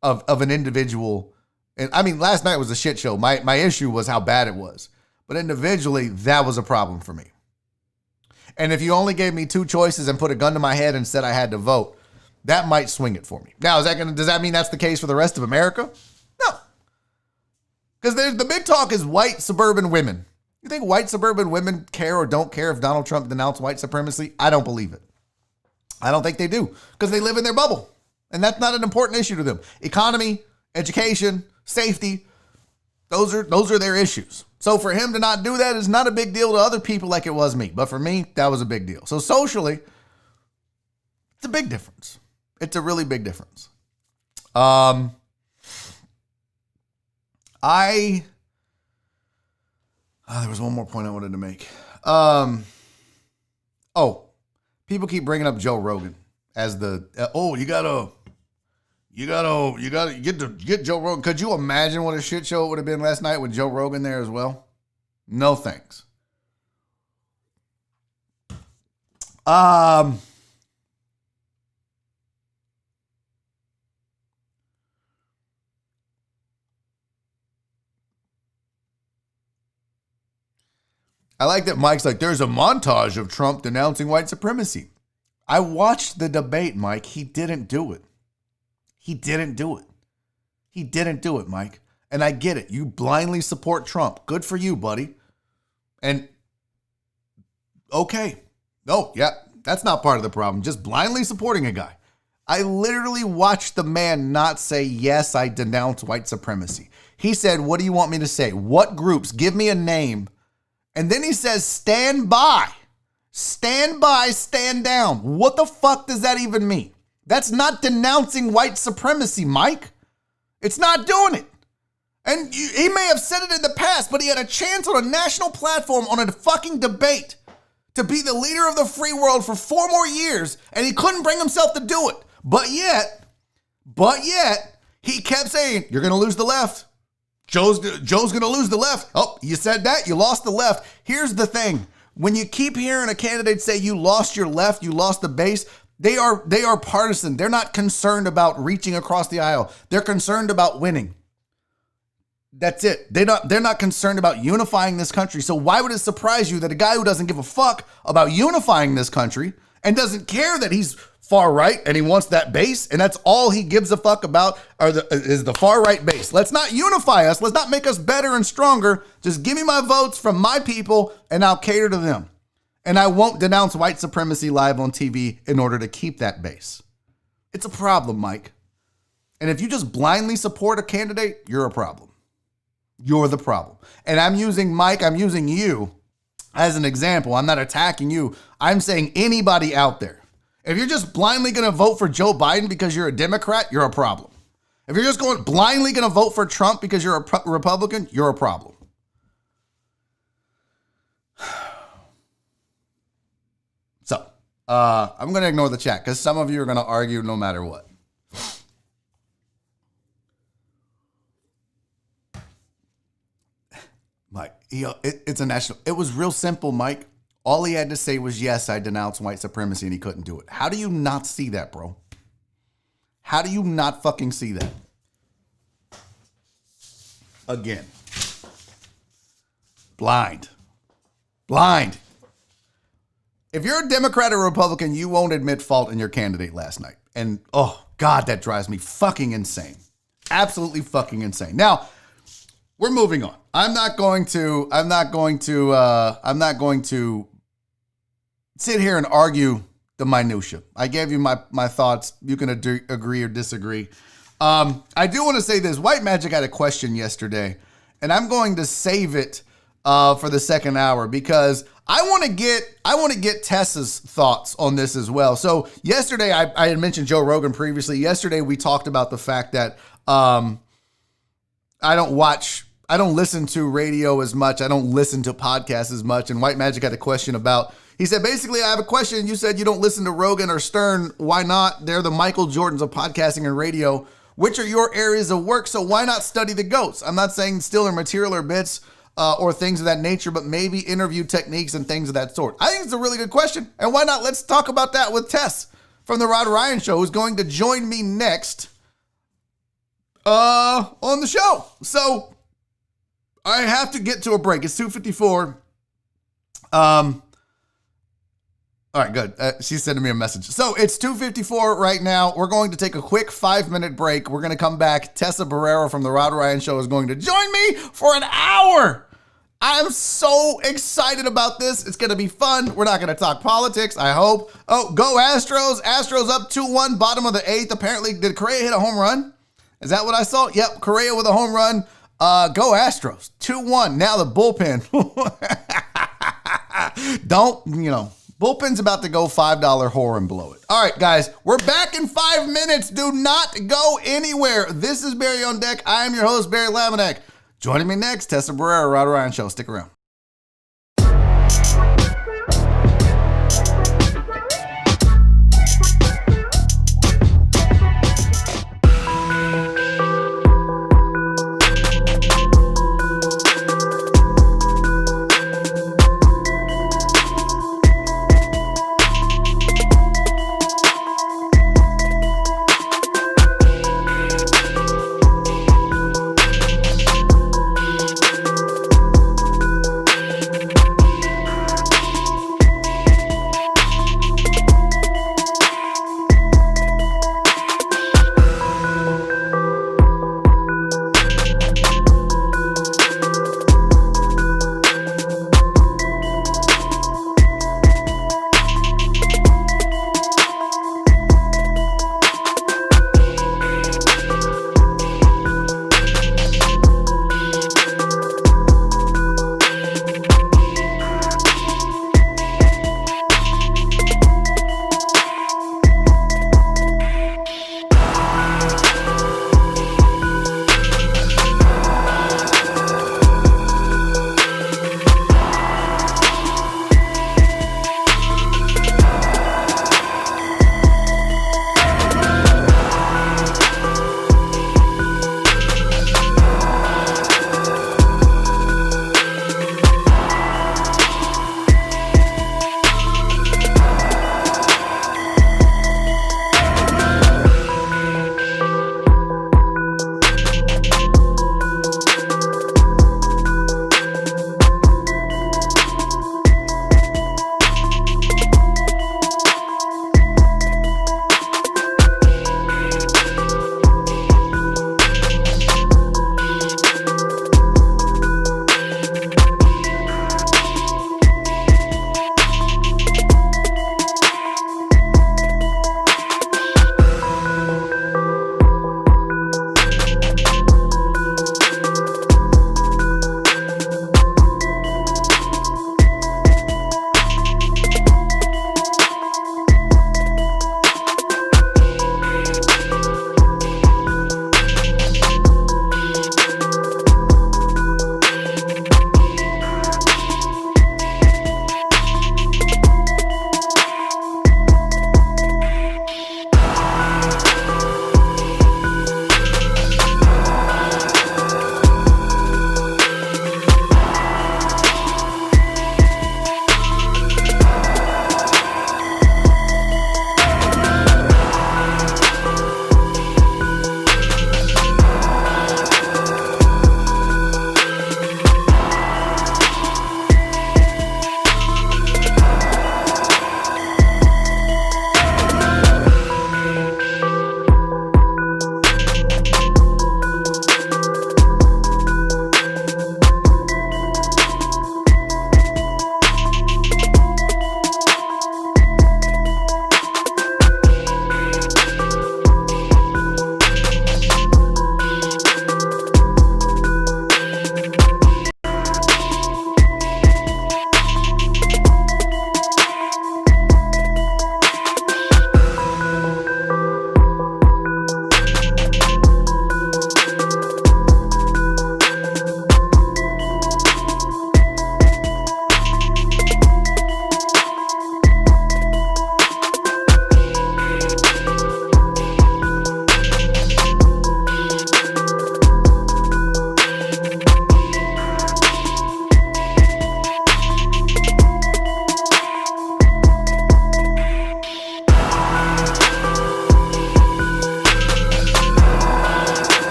of an individual. And I mean, last night was a shit show. My issue was how bad it was. But individually, that was a problem for me. And if you only gave me two choices and put a gun to my head and said I had to vote, that might swing it for me. Now, does that mean that's the case for the rest of America? No. Because the big talk is white suburban women. You think white suburban women care or don't care if Donald Trump denounced white supremacy? I don't believe it. I don't think they do, because they live in their bubble. And that's not an important issue to them. Economy, education, safety, those are their issues. So for him to not do that is not a big deal to other people like it was me. But for me, that was a big deal. So socially, it's a big difference. It's a really big difference. There was one more point I wanted to make. People keep bringing up Joe Rogan as the, you gotta get Joe Rogan. Could you imagine what a shit show it would have been last night with Joe Rogan there as well? No thanks. I like that Mike's like, there's a montage of Trump denouncing white supremacy. I watched the debate, Mike. He didn't do it. He didn't do it. He didn't do it, Mike. And I get it. You blindly support Trump. Good for you, buddy. And okay. No, yeah, that's not part of the problem. Just blindly supporting a guy. I literally watched the man not say, yes, I denounce white supremacy. He said, what do you want me to say? What groups? Give me a name. And then he says, stand by. Stand by, stand down. What the fuck does that even mean? That's not denouncing white supremacy, Mike. It's not doing it. And he may have said it in the past, but he had a chance on a national platform on a fucking debate to be the leader of the free world for 4 more years, and he couldn't bring himself to do it. But yet, he kept saying, you're going to lose the left. Joe's going to lose the left. Oh, you said that? You lost the left. Here's the thing. When you keep hearing a candidate say you lost your left, you lost the base, they are partisan. They're not concerned about reaching across the aisle. They're concerned about winning. That's it. They're not concerned about unifying this country. So why would it surprise you that a guy who doesn't give a fuck about unifying this country and doesn't care that he's far right and he wants that base and that's all he gives a fuck about is the far right base? Let's not unify us. Let's not make us better and stronger. Just give me my votes from my people and I'll cater to them. And I won't denounce white supremacy live on TV in order to keep that base. It's a problem, Mike. And if you just blindly support a candidate, you're a problem. You're the problem. And I'm using Mike, I'm using you as an example. I'm not attacking you. I'm saying anybody out there. If you're just blindly going to vote for Joe Biden because you're a Democrat, you're a problem. If you're just blindly going to vote for Trump because you're a Republican, you're a problem. So, I'm going to ignore the chat because some of you are going to argue no matter what. Mike, it's a national. It was real simple, Mike. All he had to say was, yes, I denounce white supremacy, and he couldn't do it. How do you not see that, bro? How do you not fucking see that? Again. Blind. If you're a Democrat or Republican, you won't admit fault in your candidate last night. And, oh, God, that drives me fucking insane. Absolutely fucking insane. Now, we're moving on. I'm not going to sit here and argue the minutia. I gave you my thoughts. You can agree or disagree. I do want to say this. White Magic had a question yesterday, and I'm going to save it for the second hour because I want to get Tessa's thoughts on this as well. So yesterday, I had mentioned Joe Rogan previously. Yesterday, we talked about the fact that I don't listen to radio as much. I don't listen to podcasts as much. And White Magic had a question about, he said, basically, I have a question. You said you don't listen to Rogan or Stern. Why not? They're the Michael Jordans of podcasting and radio. Which are your areas of work? So why not study the GOATs? I'm not saying steal their material or bits or things of that nature, but maybe interview techniques and things of that sort. I think it's a really good question. And why not? Let's talk about that with Tess from the Rod Ryan Show, who's going to join me next on the show. So I have to get to a break. It's 2:54. All right, good. She's sending me a message. So it's 2:54 right now. We're going to take a quick 5-minute break. We're going to come back. Tessa Barrera from the Rod Ryan Show is going to join me for an hour. I'm so excited about this. It's going to be fun. We're not going to talk politics, I hope. Oh, go Astros. Astros up 2-1, bottom of the 8th. Apparently, did Correa hit a home run? Is that what I saw? Yep, Correa with a home run. Go Astros, 2-1. Now the bullpen. Bullpen's about to go $5 whore and blow it. All right, guys, we're back in 5 minutes. Do not go anywhere. This is Barry on Deck. I am your host, Barry Laminack. Joining me next, Tessa Barrera, Rod Ryan Show. Stick around.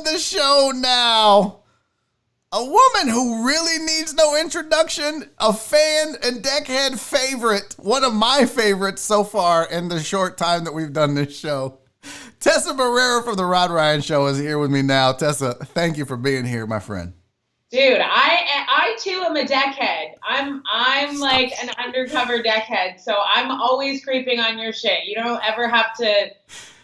the show now. A woman who really needs no introduction, a fan and deckhead favorite, one of my favorites so far in the short time that we've done this show. Tessa Barrera from The Rod Ryan Show is here with me now. Tessa, thank you for being here, my friend. Dude, I too am a deckhead. I'm like an undercover deckhead, so I'm always creeping on your shit. You don't ever have to,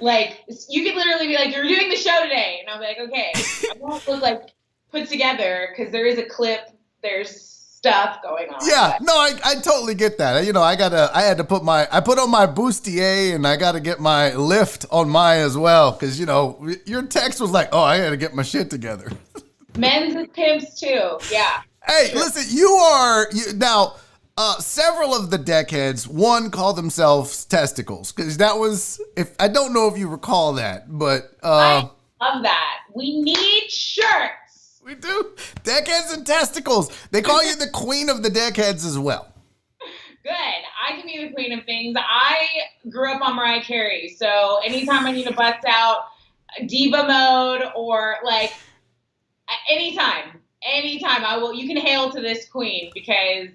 like, you could literally be like, you're doing the show today, and I'll be like, okay. I won't look like put together because there is a clip, there's stuff going on. Yeah, no, I totally get that. You know, I put on my bustier and I got to get my lift on mine as well because, you know, your text was like, oh, I got to get my shit together. Men's is pimps too, yeah. Hey, sure. Listen, now, several of the deckheads, one call themselves testicles because that was, I don't know if you recall that, but. I love that. We need shirts. We do. Deckheads and testicles. They call you the queen of the deckheads as well. Good. I can be the queen of things. I grew up on Mariah Carey, so anytime I need to bust out diva mode or like anytime you can hail to this queen because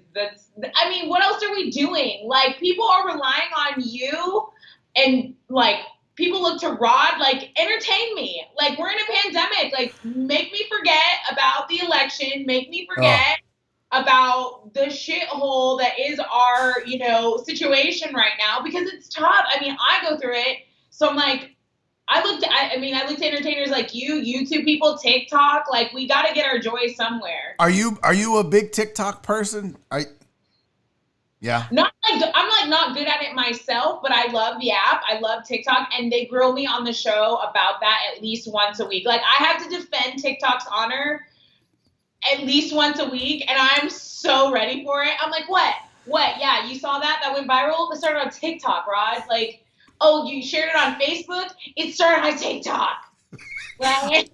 what else are we doing? Like people are relying on you and like people look to Rod, like, entertain me. Like, we're in a pandemic. Like, make me forget about the election. Make me forget about the shithole that is our, situation right now because it's tough. I mean, I go through it. So I'm like, I look to entertainers like you, YouTube people, TikTok. Like, we got to get our joy somewhere. Are you a big TikTok person? Yeah. I'm not good at it myself, but I love the app. I love TikTok, and they grill me on the show about that at least once a week. Like I have to defend TikTok's honor at least once a week, and I'm so ready for it. I'm like, what? Yeah, you saw that? That went viral? It started on TikTok, Rod. Like, oh, you shared it on Facebook? It started on TikTok. Like,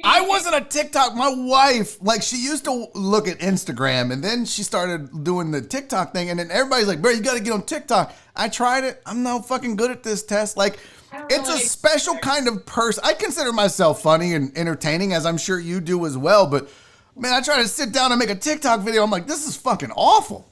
I wasn't a TikTok. My wife, like, she used to look at Instagram, and then she started doing the TikTok thing, and then everybody's like, bro, you got to get on TikTok. I tried it. I'm not fucking good at this, Tess. Like, it's a special kind of person. I consider myself funny and entertaining, as I'm sure you do as well, but, man, I try to sit down and make a TikTok video. I'm like, this is fucking awful.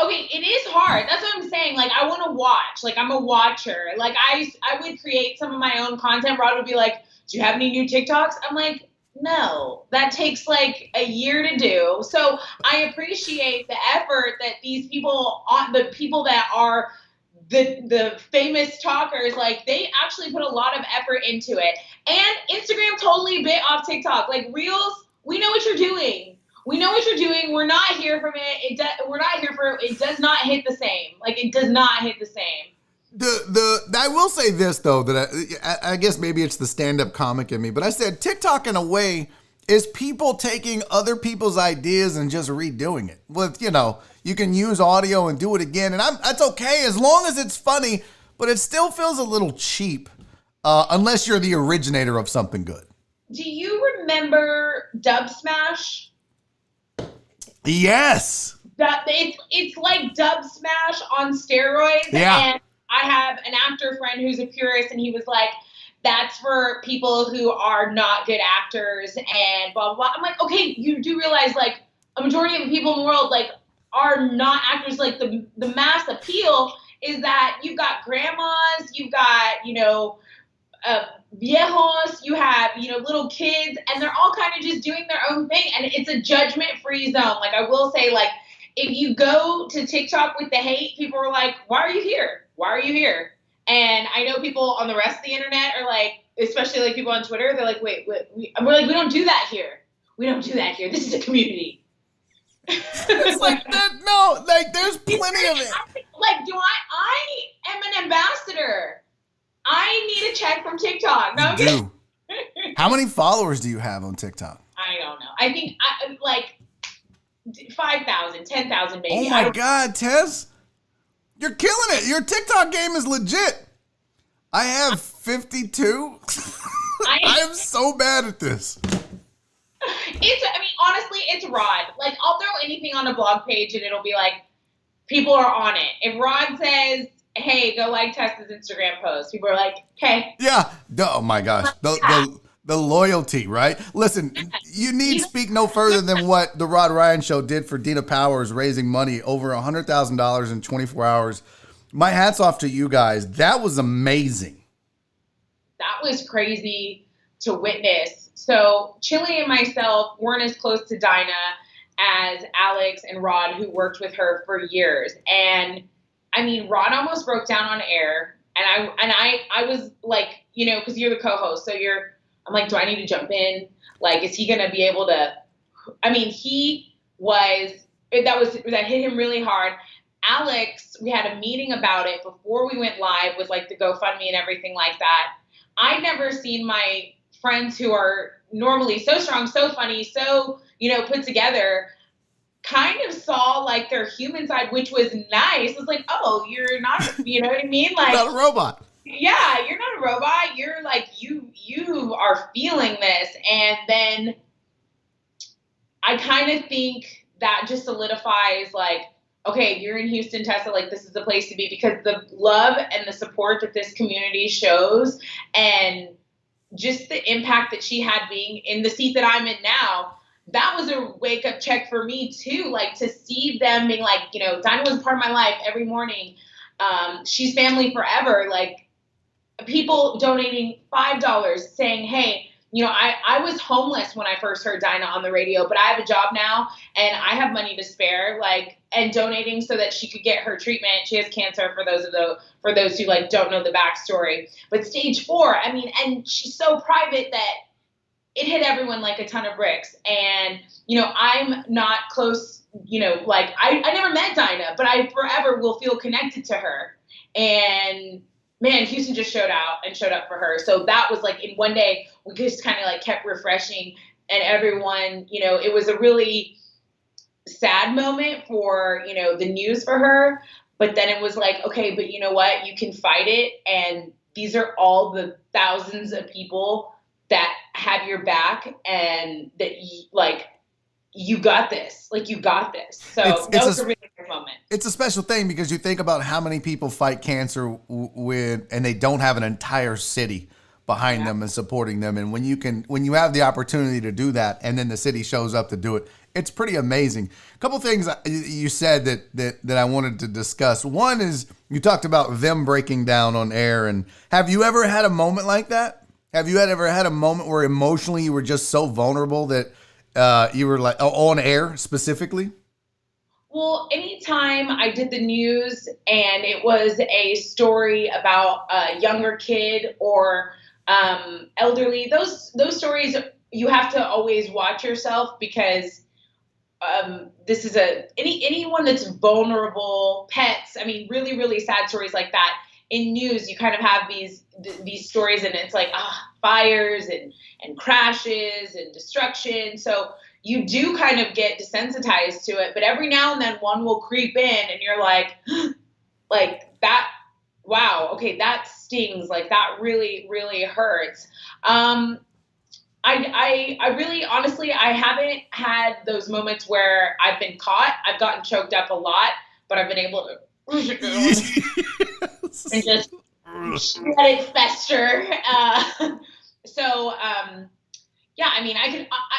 Okay, it is hard. That's what I'm saying. Like, I want to watch. Like, I'm a watcher. Like, I would create some of my own content. Rod would be like, do you have any new TikToks? I'm like, no, that takes like a year to do. So I appreciate the effort that these people, the people that are the famous talkers, like they actually put a lot of effort into it. And Instagram totally bit off TikTok. Like Reels, we know what you're doing. We're not here from it. We're not here for it. It does not hit the same. Like it does not hit the same. I will say this though, that I guess maybe it's the stand-up comic in me, but I said TikTok in a way is people taking other people's ideas and just redoing it with, you can use audio and do it again. And that's okay as long as it's funny, but it still feels a little cheap unless you're the originator of something good. Do you remember Dub Smash? Yes. It's like Dub Smash on steroids. Yeah. And I have an actor friend who's a purist, and he was like, that's for people who are not good actors and blah, blah, blah. I'm like, okay, you do realize, like, a majority of the people in the world, like, are not actors. Like, the mass appeal is that you've got grandmas, you've got, viejos, you have, little kids, and they're all kind of just doing their own thing, and it's a judgment-free zone. Like, I will say, like, if you go to TikTok with the hate, people are like, why are you here? Why are you here? And I know people on the rest of the internet are like, especially like people on Twitter, they're like, wait, we're like, we don't do that here. We don't do that here. This is a community. It's like that. No, like there's plenty of it. Like, I am an ambassador. I need a check from TikTok. No, you do. How many followers do you have on TikTok? I don't know. I think like 5,000, 10,000 maybe. Oh my God, Tess. You're killing it. Your TikTok game is legit. I have 52. I am so bad at this. Honestly, it's Rod. Like, I'll throw anything on a blog page and it'll be like, people are on it. If Rod says, hey, go like Tessa's Instagram post, people are like, okay. Yeah. Oh my gosh. The loyalty, right? Listen, you need Even- speak no further than what the Rod Ryan show did for Dina Powers, raising money over $100,000 in 24 hours. My hat's off to you guys. That was amazing. That was crazy to witness. So Chili and myself weren't as close to Dinah as Alex and Rod, who worked with her for years. And I mean, Rod almost broke down on air, and I was like, you know, because you're the co-host, so I'm like, do I need to jump in? Like, is he gonna be able to? I mean, that hit him really hard. Alex, we had a meeting about it before we went live with like the GoFundMe and everything like that. I'd never seen my friends who are normally so strong, so funny, so, you know, put together, kind of saw like their human side, which was nice. It was like, oh, you're not, you know what I mean? Like, Not a robot. yeah, you're not a robot. You're like, you are feeling this. And then I kind of think that just solidifies like, okay, you're in Houston, Tessa, like this is the place to be, because the love and the support that this community shows and just the impact that she had being in the seat that I'm in now, that was a wake up check for me too. Like to see them being like, you know, Dinah was a part of my life every morning. She's family forever. Like people donating $5 saying, hey, you know, I was homeless when I first heard Dinah on the radio, but I have a job now and I have money to spare, like, and donating so that she could get her treatment. She has cancer for those who like don't know the backstory. But stage 4, I mean, and she's so private that it hit everyone like a ton of bricks. And, you know, I'm not close, you know, like I never met Dinah, but I forever will feel connected to her. And man, Houston just showed up for her. So that was like in one day, we just kind of like kept refreshing, and everyone, you know, it was a really sad moment for, you know, the news for her. But then it was like, okay, but you know what? You can fight it. And these are all the thousands of people that have your back and that you got this. Like, you got this. So that was a really good moment. It's a special thing because you think about how many people fight cancer and they don't have an entire city behind them and supporting them. And when you have the opportunity to do that, and then the city shows up to do it, it's pretty amazing. A couple things you said that I wanted to discuss. One is you talked about them breaking down on air. And have you ever had a moment like that? Have you ever had a moment where emotionally you were just so vulnerable that you were like on air specifically? Well, anytime I did the news and it was a story about a younger kid or elderly, those stories, you have to always watch yourself, because this is anyone that's vulnerable, pets. I mean, really, really sad stories like that. In news, you kind of have these stories, and it's like fires and crashes and destruction. So you do kind of get desensitized to it, but every now and then one will creep in, and you're like that. Wow, okay, that stings. Like that really, really hurts. I really, honestly, I haven't had those moments where I've been caught. I've gotten choked up a lot, but I've been able to and just let it fester. Yeah, I mean,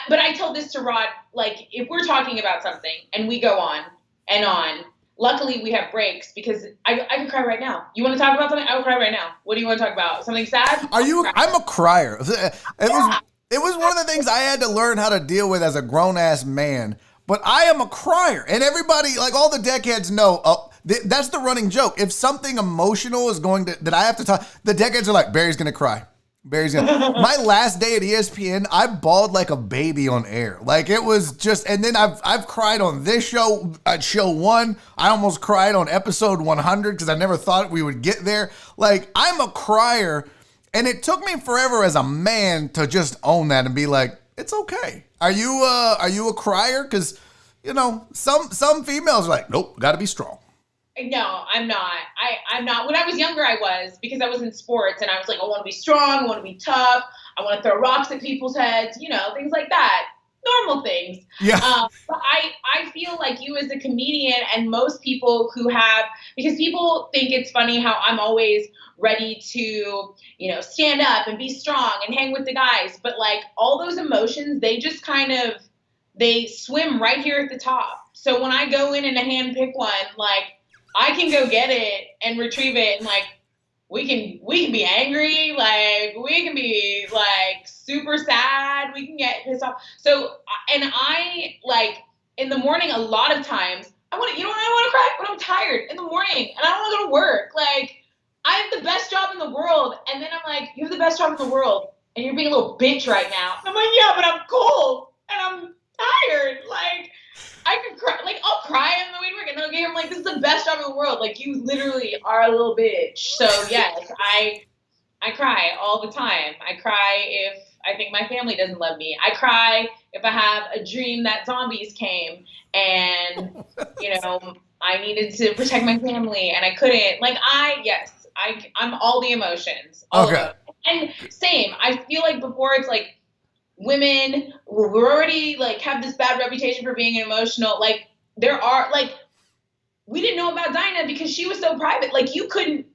but I told this to Rod, like, if we're talking about something and we go on and on, luckily we have breaks, because I can cry right now. You want to talk about something? I will cry right now. What do you want to talk about? Something sad? I'm a crier. It was one of the things I had to learn how to deal with as a grown-ass man. But I am a crier. And everybody, like all the deckheads know, that's the running joke. If something emotional is that I have to talk, the deckheads are like, Barry's going to cry. My last day at ESPN, I bawled like a baby on air. Like it was just, and then I've cried on this show, at show 1. I almost cried on episode 100 because I never thought we would get there. Like I'm a crier, and it took me forever as a man to just own that and be like, it's okay. Are you a crier? Because, you know, some females are like, nope, got to be strong. No, I'm not. I'm not. When I was younger, I was, because I was in sports, and I was like, I want to be strong, I want to be tough, I want to throw rocks at people's heads, you know, things like that. normal things. Yeah. But I feel like you as a comedian and most people who have, because people think it's funny how I'm always ready to, stand up and be strong and hang with the guys. But like all those emotions, they just kind of, they swim right here at the top. So when I go in and hand pick one, like I can go get it and retrieve it, and like we can be angry, like we can be like super sad, we can get pissed off. So and I like in the morning a lot of times I want to, I want to cry when I'm tired in the morning and I don't want to go to work. Like I have the best job in the world, and then I'm like, you have the best job in the world and you're being a little bitch right now. And I'm like, yeah, but I'm cold and I'm tired. Like I could cry, like I'll cry on the way to work, and I'm like, this is the best job in the world. Like you literally are a little bitch. So yes, I cry all the time. I cry if I think my family doesn't love me. I cry if I have a dream that zombies came and I needed to protect my family and I couldn't. Like I'm all the emotions. All of them. And same. I feel like before it's like women, we're already like have this bad reputation for being emotional. Like there are like we didn't know about Dinah because she was so private. Like you couldn't.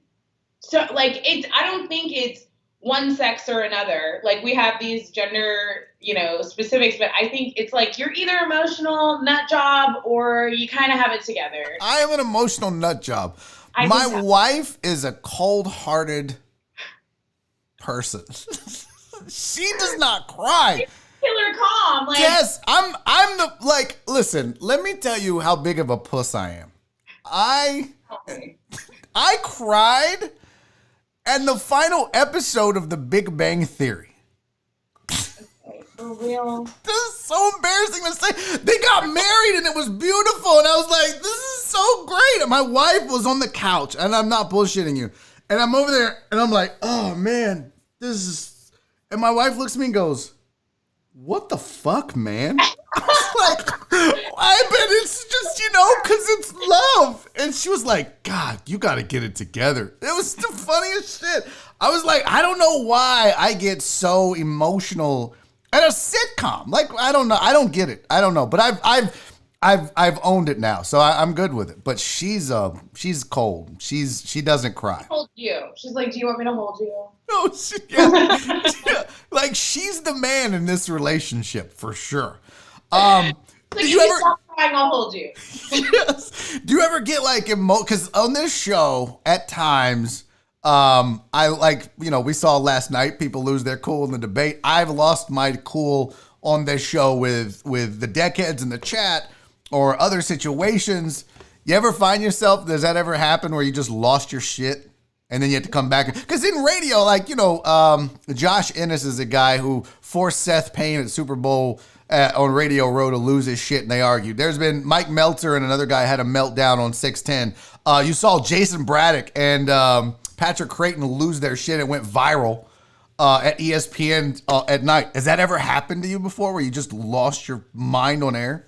So like it's I don't think it's one sex or another. Like we have these gender specifics, but I think it's like you're either emotional nut job or you kind of have it together. I am an emotional nut job. My wife is a cold-hearted person. She does not cry. Killer calm. Like, yes, I'm the like. Listen, let me tell you how big of a puss I am. I cried at the final episode of The Big Bang Theory. For real. This is so embarrassing to say. They got married and it was beautiful, and I was like, "This is so great." And my wife was on the couch, and I'm not bullshitting you. And I'm over there, and I'm like, "Oh man, this is." And my wife looks at me and goes, "What the fuck, man?" I was like, I bet it's just, because it's love. And she was like, "God, you got to get it together." It was the funniest shit. I was like, I don't know why I get so emotional at a sitcom. Like, I don't know. I don't get it. I don't know. But I've owned it now, so I'm good with it. But she's cold. She doesn't cry. Hold you. She's like, "Do you want me to hold you?" No, like she's the man in this relationship for sure. Like, do you ever stop crying? I'll hold you. Yes. Do you ever get like because on this show at times, I like we saw last night people lose their cool in the debate. I've lost my cool on this show with the deckheads in the chat or other situations. You ever find yourself? Does that ever happen where you just lost your shit? And then you have to come back. Because in radio, like, Josh Ennis is a guy who forced Seth Payne at Super Bowl on Radio Row to lose his shit, and they argued. There's been Mike Meltzer and another guy had a meltdown on 610. You saw Jason Braddock and Patrick Creighton lose their shit. It went viral at ESPN at night. Has that ever happened to you before where you just lost your mind on air?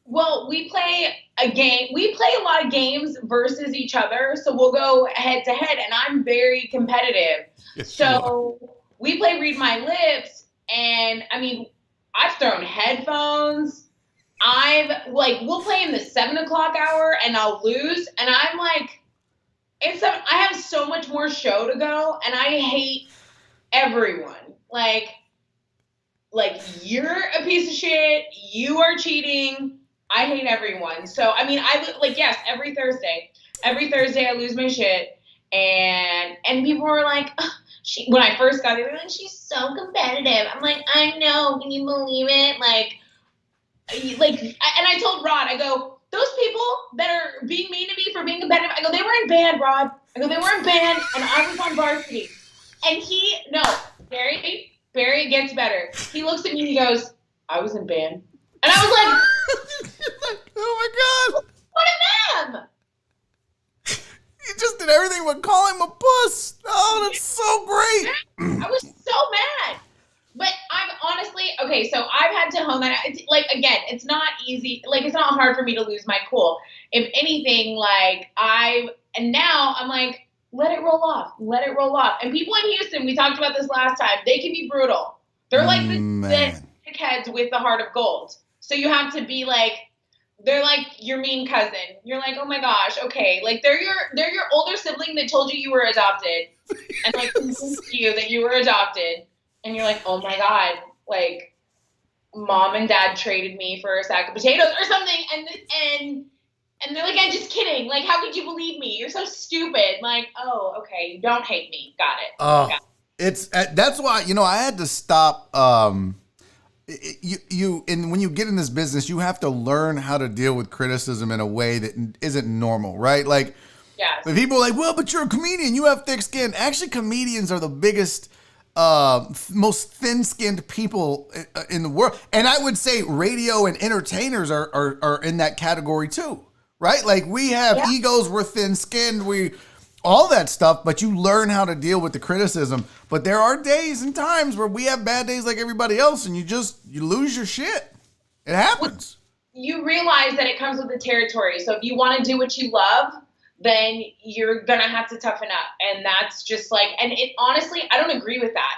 Well, we play a game. We play a lot of games versus each other. So we'll go head to head, and I'm very competitive. Yes, so we play Read My Lips, and I mean, I've thrown headphones. We'll play in the 7:00 hour, and I'll lose. And I'm like, I have so much more show to go, and I hate everyone. Like you're a piece of shit. You are cheating. I hate everyone. So, I mean, yes, every Thursday I lose my shit. And people were like, when I first got there, they were like, "She's so competitive." I'm like, "I know. Can you believe it?" And I told Rod, I go, "Those people that are being mean to me for being competitive," I go, "they were in band, Rod." I go, "They were in band, and I was on varsity." And Barry, it gets better. He looks at me and he goes, "I was in band." And I was like, "Oh my God. What of them?" You just did everything but call him a puss. Oh, that's so great. I was so mad. But I'm honestly, okay, so I've had to hone that out. It's like, again, it's not easy. Like, it's not hard for me to lose my cool. If anything, and now I'm like, let it roll off. Let it roll off. And people in Houston, we talked about this last time, they can be brutal. They're like this dickheads with the heart of gold. So you have to be like, they're like your mean cousin. You're like, oh my gosh, okay. Like they're your older sibling that told you were adopted and like convinced you that you were adopted. And you're like, oh my God, like mom and dad traded me for a sack of potatoes or something. And they're like, I'm just kidding. Like, how could you believe me? You're so stupid. Like, oh, okay. You don't hate me. Got it. Oh, it's that's why, I had to stop. And when you get in this business, you have to learn how to deal with criticism in a way that isn't normal, right? Like, yes. When people are like, well, but you're a comedian, you have thick skin. Actually, comedians are the biggest, most thin-skinned people in the world. And I would say radio and entertainers are in that category too, right? Like we have egos, we're thin-skinned, all that stuff, but you learn how to deal with the criticism. But there are days and times where we have bad days like everybody else, and you lose your shit. It happens. You realize that it comes with the territory. So if you want to do what you love, then you're going to have to toughen up. And that's just like, and it honestly, I don't agree with that.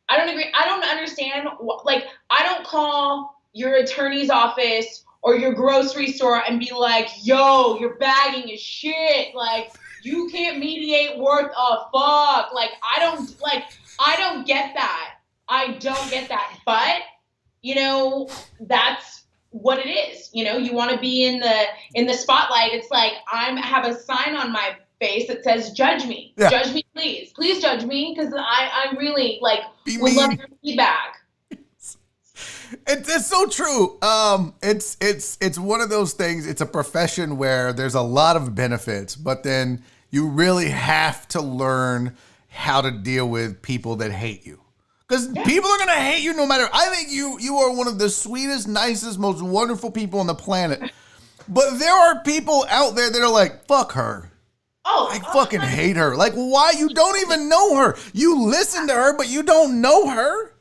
I don't agree. I don't understand. Like, I don't call your attorney's office or your grocery store and be like, yo, your bagging is shit. Like, you can't mediate worth a fuck. Like, I don't get that. I don't get that. But, that's what it is. You want to be in the spotlight. It's like, I have a sign on my face that says, judge me. Yeah. Judge me, please. Please judge me. Because I'm really like, would love your feedback. It's so true. It's one of those things. It's a profession where there's a lot of benefits, but then you really have to learn how to deal with people that hate you. Because people are going to hate you no matter. I think you are one of the sweetest, nicest, most wonderful people on the planet. But there are people out there that are like, fuck her. Oh, I fucking hate her. Like, why? You don't even know her. You listen to her, but you don't know her.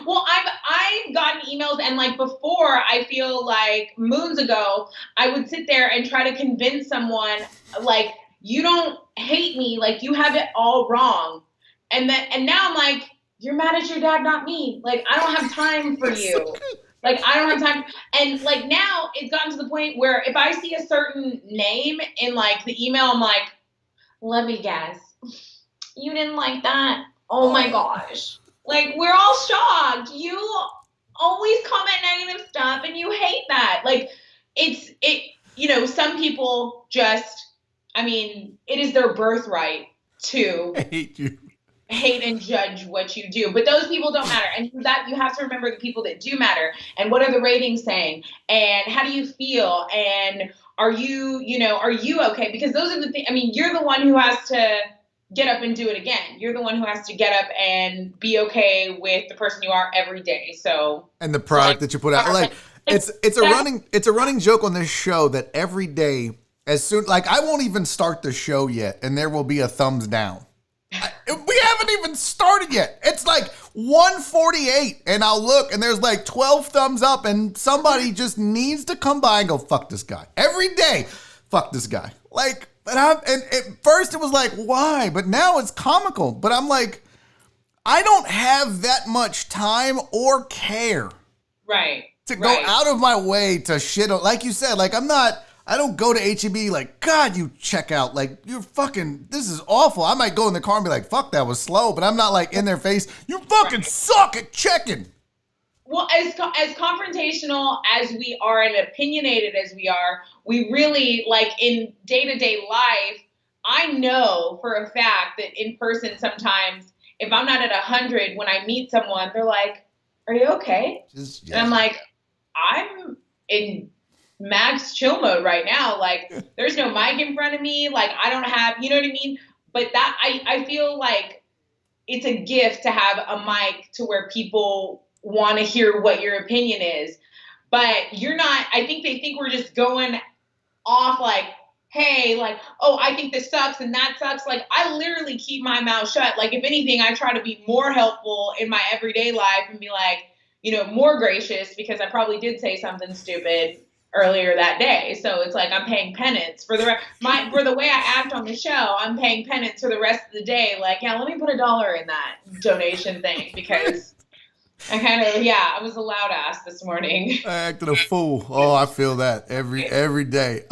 Well, I've gotten emails, and like before, I feel like moons ago, I would sit there and try to convince someone, like, you don't hate me, like you have it all wrong. And now I'm like, you're mad at your dad, not me. Like, I don't have time for you. Like, I don't have time. And like now it's gotten to the point where if I see a certain name in like the email, I'm like, let me guess. You didn't like that? Oh my gosh. Like, we're all shocked. You always comment negative stuff and you hate that. Like, some people just, it is their birthright to hate and judge what you do. But those people don't matter. And that you have to remember the people that do matter. And what are the ratings saying? And how do you feel? And are you okay? Because those are the things, you're the one who has to get up and do it again. You're the one who has to get up and be okay with the person you are every day. So, and the product that you put out, like it's a running joke on this show that every day, as soon, like I won't even start the show yet, and there will be a thumbs down. We haven't even started yet. It's like 1:48, and I'll look, and there's like 12 thumbs up, and somebody just needs to come by and go, fuck this guy. Every day, fuck this guy. Like, and at first it was like, why? But now it's comical. But I'm like, I don't have that much time or care. Right. To go out of my way to shit on, like you said, like I don't go to HEB like, God, you check out. Like, you're fucking, this is awful. I might go in the car and be like, fuck, that was slow. But I'm not like in their face, you fucking suck at checking. Well, as confrontational as we are and opinionated as we are, we really, like, in day-to-day life, I know for a fact that in person sometimes, if I'm not at 100, when I meet someone, they're like, are you okay? And I'm like, I'm in max chill mode right now. Like, there's no mic in front of me. Like, I don't have, you know what I mean? But that, I feel like it's a gift to have a mic to where people want to hear what your opinion is. But you're not, I think they think we're just going off like, hey, like, oh, I think this sucks and that sucks. Like, I literally keep my mouth shut. Like, if anything, I try to be more helpful in my everyday life and be like, more gracious, because I probably did say something stupid earlier that day. So it's like I'm paying penance for the way I act on the show. I'm paying penance for the rest of the day. Like, yeah, let me put $1 in that donation thing because I was a loud ass this morning. I acted a fool. Oh, I feel that every day.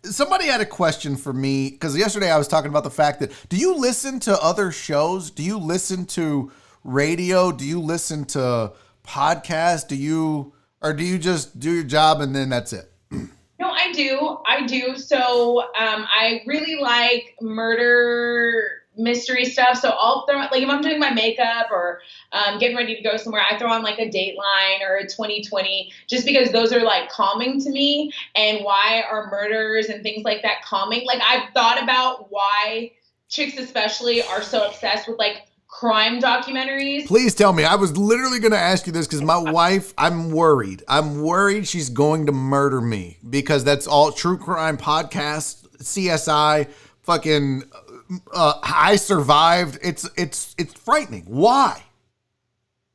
Somebody had a question for me because yesterday I was talking about the fact that do you listen to other shows? Do you listen to radio? Do you listen to podcasts? Do you just do your job and then that's it? No, I do. I do. So I really like murder mystery stuff. So I'll throw, like, if I'm doing my makeup or getting ready to go somewhere, I throw on like a Dateline or a 2020 just because those are like calming to me. And why are murders and things like that calming? Like, I've thought about why chicks especially are so obsessed with like crime documentaries. Please tell me. I was literally going to ask you this because my wife, I'm worried. I'm worried she's going to murder me because that's all true crime podcasts, CSI, fucking I survived. It's frightening. Why?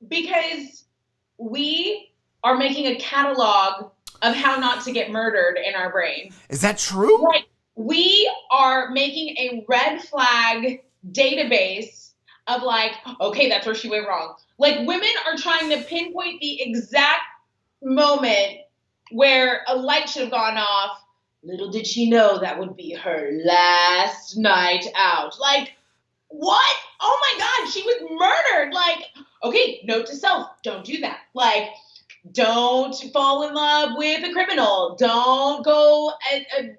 Because we are making a catalog of how not to get murdered in our brain. Is that true? Like, we are making a red flag database of like, okay, that's where she went wrong. Like, women are trying to pinpoint the exact moment where a light should have gone off. Little did she know that would be her last night out. Like, what? Oh my God, she was murdered. Like, okay, note to self, don't do that. Like, don't fall in love with a criminal. Don't go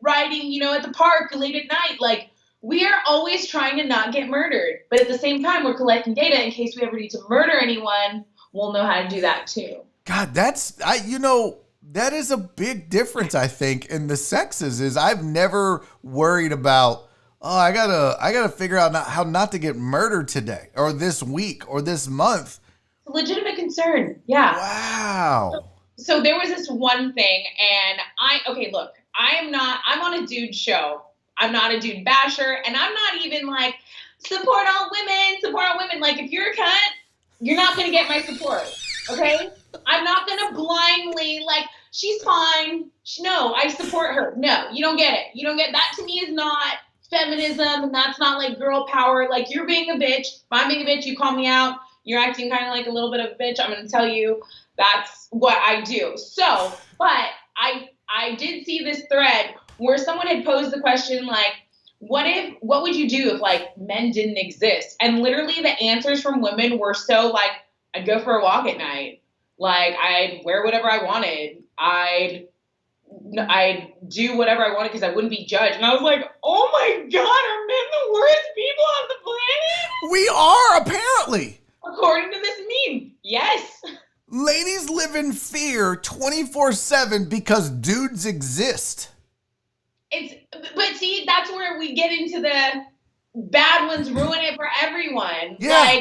riding, at the park late at night. Like, we are always trying to not get murdered. But at the same time, we're collecting data in case we ever need to murder anyone. We'll know how to do that too. God, that is a big difference, I think, in the sexes. Is I've never worried about, I gotta figure out how not to get murdered today or this week or this month. It's a legitimate concern. Yeah. Wow. So there was this one thing, and I'm on a dude show. I'm not a dude basher, and I'm not even like, support all women. Like, if you're a cunt, you're not going to get my support, okay? I'm not going to blindly, like, she's fine. No, I support her. No, you don't get it. That to me is not feminism, and that's not, like, girl power. Like, you're being a bitch. If I'm being a bitch, you call me out. You're acting kind of like a little bit of a bitch. I'm going to tell you that's what I do. So, but I did see this thread where someone had posed the question, like, what would you do if, like, men didn't exist? And literally the answers from women were so, like, I'd go for a walk at night. Like, I'd wear whatever I wanted. I'd do whatever I wanted because I wouldn't be judged. And I was like, oh my God, are men the worst people on the planet? We are, apparently. According to this meme, yes. Ladies live in fear 24/7 because dudes exist. But see, that's where we get into the bad ones ruin it for everyone. Yeah.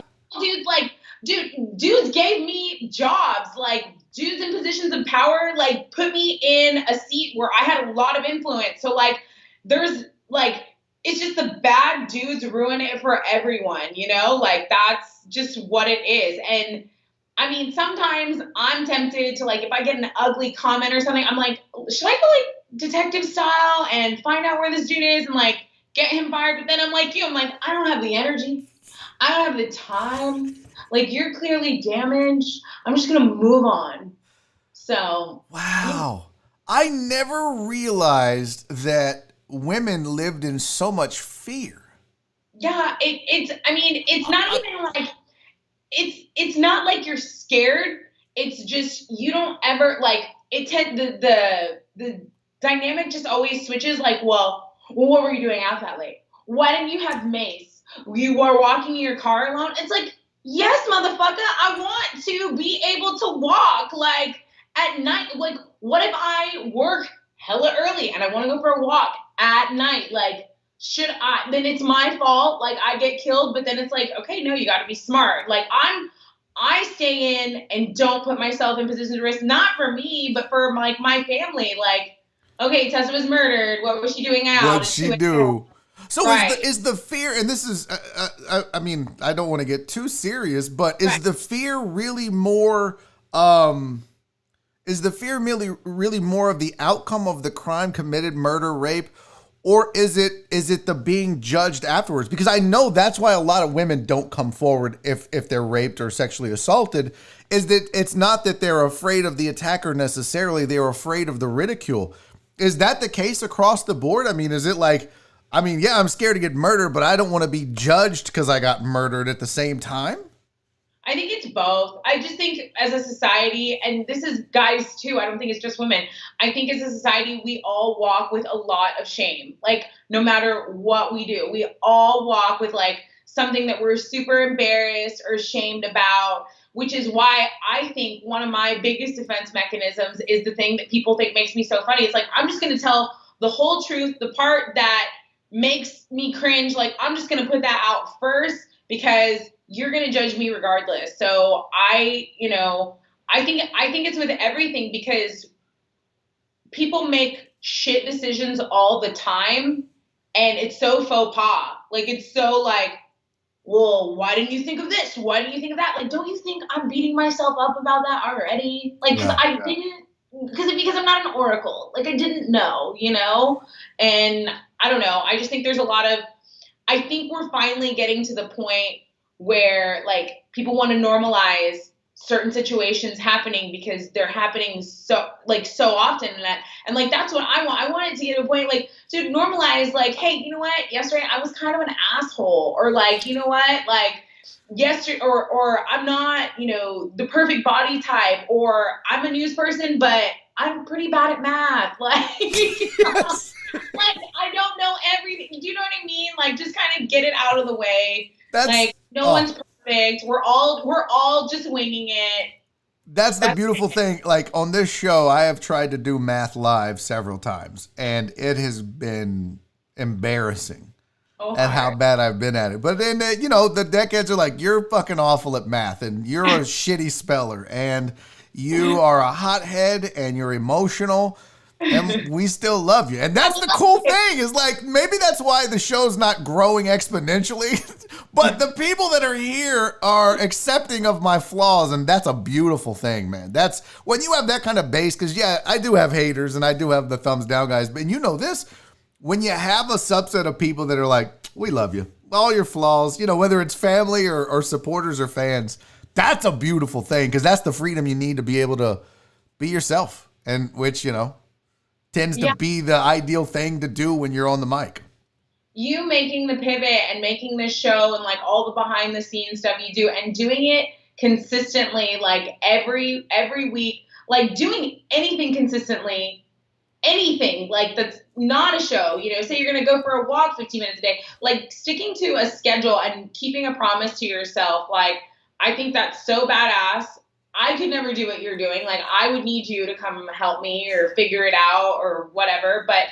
Like, dudes gave me jobs. Like, dudes in positions of power, like, put me in a seat where I had a lot of influence. So, like, there's, like, it's just the bad dudes ruin it for everyone, Like, that's just what it is. And, I mean, sometimes I'm tempted to, like, if I get an ugly comment or something, I'm like, should I go, like, detective style and find out where this dude is and, like, get him fired? But then I'm like, I don't have the energy. I don't have the time. Like, you're clearly damaged. I'm just going to move on. So. Wow. I never realized that women lived in so much fear. Yeah, it's not even like, it's not like you're scared. It's just, you don't ever, like, the dynamic just always switches. Like, well, what were you doing out that late? Why didn't you have mace? You were walking in your car alone? It's like, yes, motherfucker, I want to be able to walk, like, at night. Like, what if I work hella early and I want to go for a walk at night? Like, should I? Then it's my fault. Like, I get killed, but then it's like, okay, no, you got to be smart. Like, I stay in and don't put myself in positions of risk, not for me, but for, like, my family. Like, okay, Tessa was murdered. What was she doing out? What'd she do? So right. is the fear, and this is, I mean, I don't want to get too serious, but is the fear really more, really more of the outcome of the crime committed, murder, rape, Or is it the being judged afterwards? Because I know that's why a lot of women don't come forward if they're raped or sexually assaulted, is that it's not that they're afraid of the attacker necessarily, they're afraid of the ridicule. Is that the case across the board? I mean, is it like, I mean, yeah, I'm scared to get murdered, but I don't want to be judged because I got murdered at the same time? I think it's both. I just think as a society, and this is guys too, I don't think it's just women. I think as a society, we all walk with a lot of shame. Like, no matter what we do, we all walk with like something that we're super embarrassed or ashamed about, which is why I think one of my biggest defense mechanisms is the thing that people think makes me so funny. It's like, I'm just going to tell the whole truth, the part that makes me cringe. Like, I'm just going to put that out first because you're going to judge me regardless. So I think it's with everything, because people make shit decisions all the time, and it's so faux pas. Like, it's so like, well, why didn't you think of this? Why didn't you think of that? Like, don't you think I'm beating myself up about that already? Like, because I'm not an oracle. Like, I didn't know, and I don't know. I just think I think we're finally getting to the point where like people want to normalize certain situations happening because they're happening so often, and like that's what I want. I want it to get to a point like to normalize, like, hey, you know what? Yesterday I was kind of an asshole, or like, you know what? Like yesterday, or I'm not, the perfect body type, or I'm a news person, but I'm pretty bad at math. Like, Yes. like I don't know everything. Do you know what I mean? Like, just kind of get it out of the way. Like, no one's perfect. We're all just winging it. That's the beautiful thing. Like, on this show, I have tried to do math live several times, and it has been embarrassing at how bad I've been at it. But then, the deckheads are like, you're fucking awful at math, and you're a shitty speller, and you are a hothead, and you're emotional, and we still love you. And that's the cool thing, is like, maybe that's why the show's not growing exponentially, but the people that are here are accepting of my flaws, and that's a beautiful thing, man. That's when you have that kind of base, because yeah, I do have haters, and I do have the thumbs down guys, but you know this, when you have a subset of people that are like, we love you, all your flaws, whether it's family or supporters or fans, that's a beautiful thing, because that's the freedom you need to be able to be yourself, and which, tends to be the ideal thing to do when you're on the mic. You making the pivot and making this show and like all the behind the scenes stuff you do, and doing it consistently, like every week, like doing anything consistently, anything like that's not a show, say you're going to go for a walk 15 minutes a day, like sticking to a schedule and keeping a promise to yourself. Like, I think that's so badass. I could never do what you're doing. Like, I would need you to come help me or figure it out or whatever. But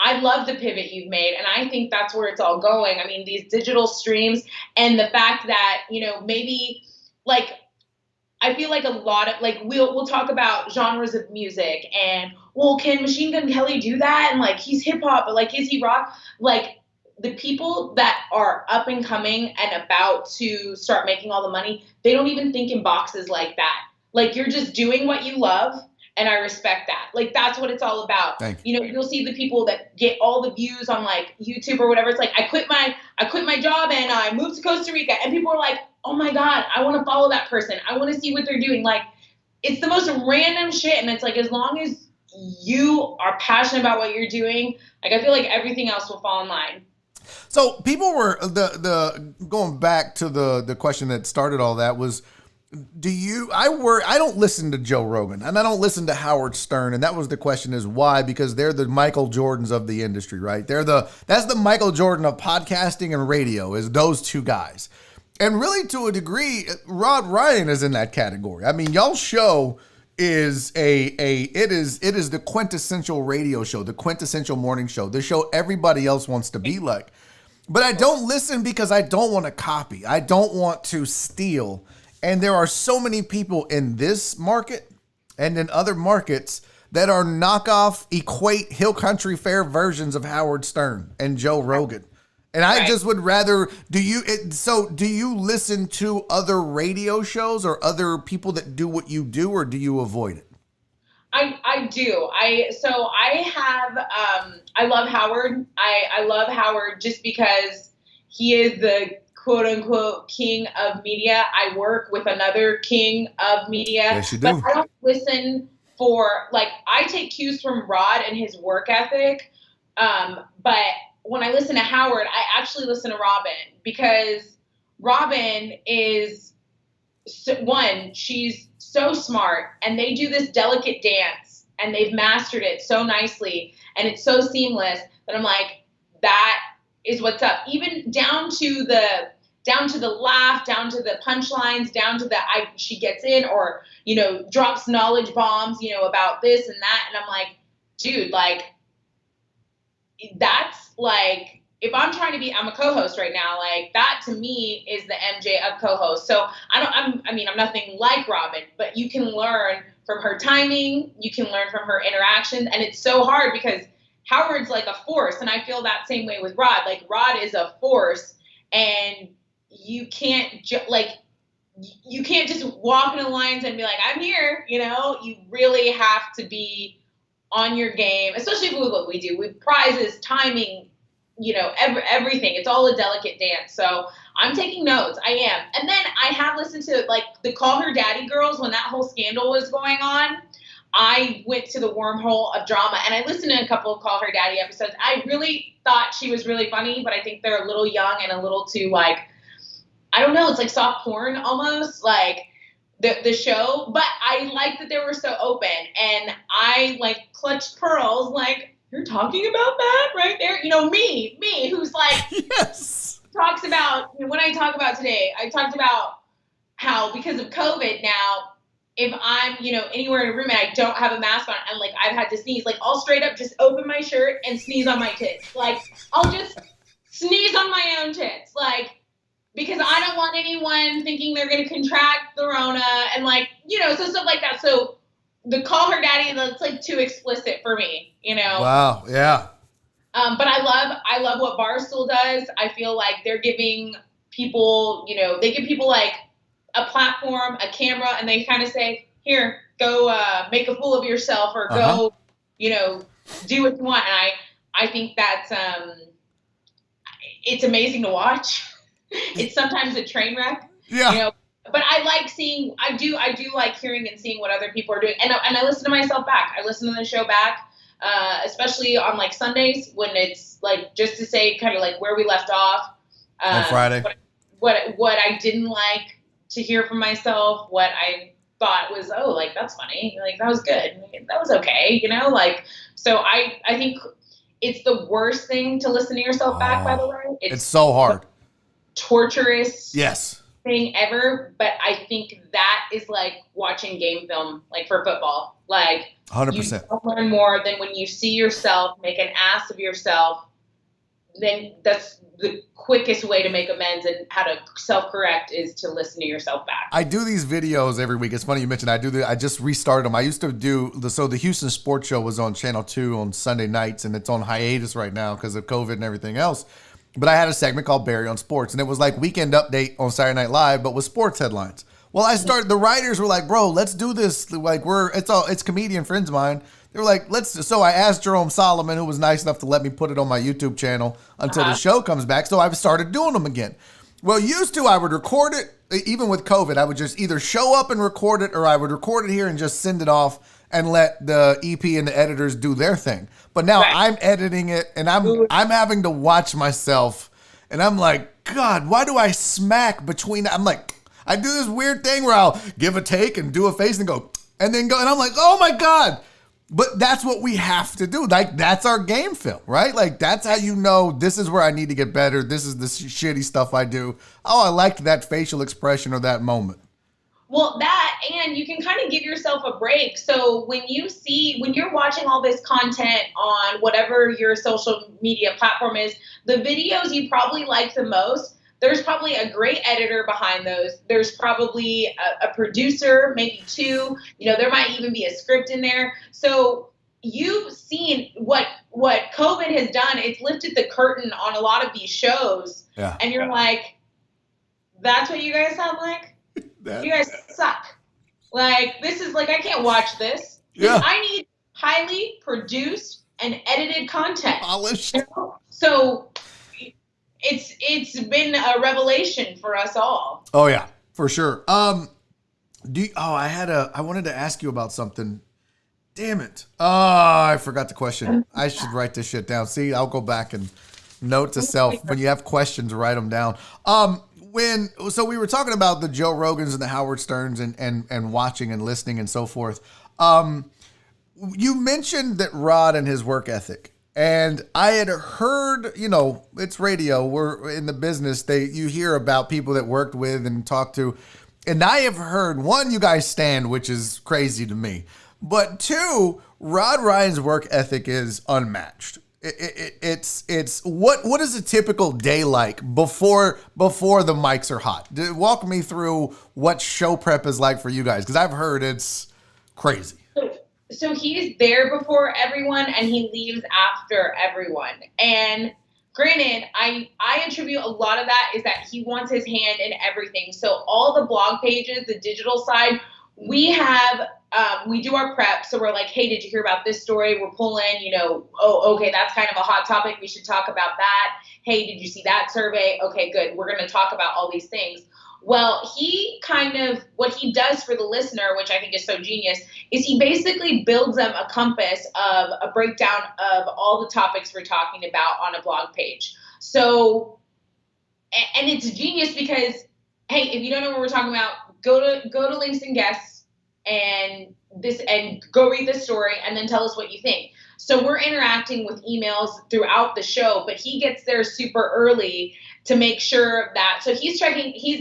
I love the pivot you've made, and I think that's where it's all going. I mean, these digital streams, and the fact that, maybe like, I feel like a lot of like, we'll talk about genres of music, and well, can Machine Gun Kelly do that? And like, he's hip hop, but like, is he rock? Like, the people that are up and coming and about to start making all the money, they don't even think in boxes like that. Like, you're just doing what you love, and I respect that. Like, that's what it's all about. You'll see the people that get all the views on like YouTube or whatever. It's like, I quit my job and I moved to Costa Rica, and people are like, oh my God, I want to follow that person. I want to see what they're doing. Like, it's the most random shit. And it's like, as long as you are passionate about what you're doing, like, I feel like everything else will fall in line. So people were the going back to the question that started all that was, I don't listen to Joe Rogan, and I don't listen to Howard Stern, and that was the question, is why? Because they're the Michael Jordans of the industry, right? That's the Michael Jordan of podcasting and radio, is those two guys. And really, to a degree, Rod Ryan is in that category. I mean, y'all's show is it is the quintessential radio show, the quintessential morning show, the show everybody else wants to be like. But I don't listen because I don't want to copy. I don't want to steal. And there are so many people in this market and in other markets that are knockoff, equate Hill Country Fair versions of Howard Stern and Joe Rogan. And I just would rather, do you listen to other radio shows or other people that do what you do, or do you avoid it? I I do. I love Howard. I love Howard just because he is the quote unquote king of media. I work with another king of media. Yes, you do. But I don't listen I take cues from Rod and his work ethic. But when I listen to Howard, I actually listen to Robin because Robin is she's so smart, and they do this delicate dance, and they've mastered it so nicely, and it's so seamless that I'm like, that is what's up. Even down to the laugh, down to the punchlines, down to she gets in or, drops knowledge bombs, about this and that. And I'm like, dude, like, that's like, if I'm trying to I'm a co-host right now, like that to me is the MJ of co-host. So I'm nothing like Robin, but you can learn from her timing. You can learn from her interactions. And it's so hard because Howard's like a force. And I feel that same way with Rod. Like Rod is a force, and you can't you can't just walk in the lines and be like, I'm here. You really have to be on your game, especially with what we do with prizes, timing, everything. It's all a delicate dance. So I'm taking notes. I am. And then I have listened to like the Call Her Daddy girls when that whole scandal was going on. I went to the wormhole of drama and I listened to a couple of Call Her Daddy episodes. I really thought she was really funny, but I think they're a little young and a little too like, I don't know, it's like soft porn almost, like the show. But I like that they were so open, and I like clutched pearls like, you're talking about that right there? Me, who's like, yes, talks about, when I talk about today, I talked about how because of COVID now, if I'm, anywhere in a room and I don't have a mask on and like I've had to sneeze, like I'll straight up just open my shirt and sneeze on my tits. Like I'll just sneeze on my own tits. Like, because I don't want anyone thinking they're going to contract the Rona and like, so stuff like that. So the Call Her Daddy, that's like too explicit for me, Wow. Yeah. But I love what Barstool does. I feel like they're giving people, they give people like a platform, a camera, and they kind of say, here, go make a fool of yourself or go, do what you want. And I think that's, it's amazing to watch. It's sometimes a train wreck, but I like seeing, I do like hearing and seeing what other people are doing. And I listen to myself back. I listen to the show back, especially on like Sundays when it's like, just to say kind of like where we left off. On Friday. What I didn't like to hear from myself, what I thought was, oh, like, that's funny. Like, that was good. That was okay. So I think it's the worst thing to listen to yourself back, by the way. It's so hard. Torturous yes thing ever, but I think that is like watching game film, like for football. Like 100%. You don't learn more than when you see yourself make an ass of yourself. Then that's the quickest way to make amends and how to self-correct is to listen to yourself back. I do these videos every week. It's funny you mentioned I just restarted them. I used to do the Houston Sports Show was on Channel 2 on Sunday nights, and it's on hiatus right now because of COVID and everything else. But I had a segment called Barry on Sports, and it was like Weekend Update on Saturday Night Live, but with sports headlines. Well, the writers were like, bro, let's do this. Like it's comedian friends of mine. They were like, so I asked Jerome Solomon, who was nice enough to let me put it on my YouTube channel until the show comes back. So I've started doing them again. Well, used to, I would record it. Even with COVID, I would just either show up and record it, or I would record it here and just send it off and let the EP and the editors do their thing. But now I'm editing it, and I'm having to watch myself, and I'm like, God, why do I smack between? I'm like, I do this weird thing where I'll give a take and do a face and go, and I'm like, oh my God. But that's what we have to do. Like, that's our game film, right? Like, that's how you know this is where I need to get better. This is the shitty stuff I do. Oh, I liked that facial expression or that moment. Well, and you can kind of give yourself a break. So when you're watching all this content on whatever your social media platform is, the videos you probably like the most, there's probably a great editor behind those. There's probably a producer, maybe two. There might even be a script in there. So you've seen what COVID has done. It's lifted the curtain on a lot of these shows. Yeah. And you're like, that's what you guys sound like? You guys suck. Like, this is like, I can't watch this. Yeah. I highly produced and edited content. Polished. So it's been a revelation for us all. Oh yeah, for sure. I wanted to ask you about something. Damn it. Oh, I forgot the question. I should write this shit down. See, I'll go back and note to self. When you have questions, write them down. So we were talking about the Joe Rogans and the Howard Sterns and watching and listening and so forth. You mentioned that Rod and his work ethic. And I had heard, it's radio. We're in the business. You hear about people that worked with and talked to. And I have heard, one, you guys stand, which is crazy to me. But two, Rod Ryan's work ethic is unmatched. It's what is a typical day like before the mics are hot? Walk me through what show prep is like for you guys, because I've heard it's crazy. So he's there before everyone and he leaves after everyone. And granted, I attribute a lot of that is that he wants his hand in everything. So all the blog pages, the digital side, we do our prep. So we're like, hey, did you hear about this story? We're pulling, oh, okay, that's kind of a hot topic. We should talk about that. Hey, did you see that survey? Okay, good. We're going to talk about all these things. Well, what he does for the listener, which I think is so genius, is he basically builds them a compass of a breakdown of all the topics we're talking about on a blog page. So, and it's genius because, hey, if you don't know what we're talking about, go to links and guests and go read the story and then tell us what you think. So we're interacting with emails throughout the show, but he gets there super early to make sure that, so he's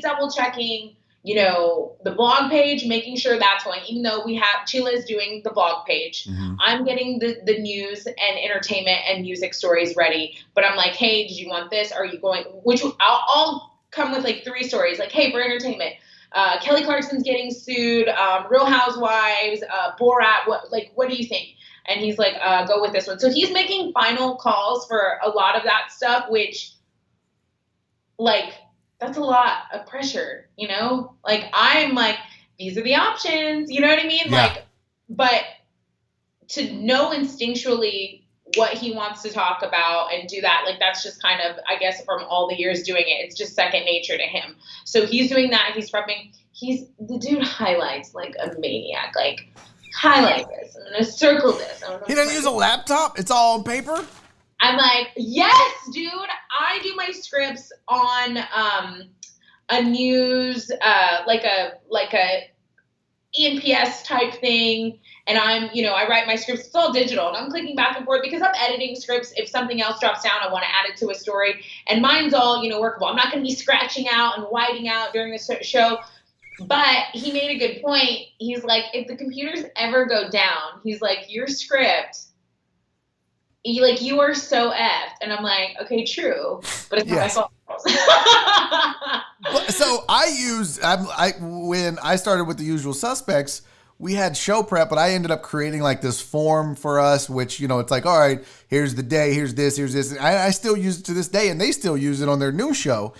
double checking, the blog page, making sure that's going, even though Chila's doing the blog page. Mm-hmm. I'm getting the news and entertainment and music stories ready, but I'm like, hey, did you want this? Are you going, I'll come with like 3 stories, like, hey, for entertainment, Kelly Clarkson's getting sued, Real Housewives, Borat, what do you think? And he's like, go with this one. So he's making final calls for a lot of that stuff, which, that's a lot of pressure, I'm like, these are the options, you know what I mean? Yeah. But to know instinctually what he wants to talk about and do that, that's just kind of, I guess, from all the years doing it, it's just second nature to him. So he's doing that. He's prepping. The dude highlights like a maniac, highlight this. I'm going to circle this. He doesn't use a laptop? It's all on paper? I'm like, yes, dude. I do my scripts on a news, like a ENPS type thing. And I write my scripts. It's all digital. And I'm clicking back and forth because I'm editing scripts. If something else drops down, I want to add it to a story. And mine's all, workable. I'm not going to be scratching out and whiting out during the show. But he made a good point. He's like, if the computers ever go down, he's like, your script, you are so effed. And I'm like, okay, true, but it's not my fault. So when I started with the usual suspects, we had show prep, but I ended up creating this form for us, which, it's like, all right, here's the day, here's this. And I still use it to this day, and they still use it on their new show,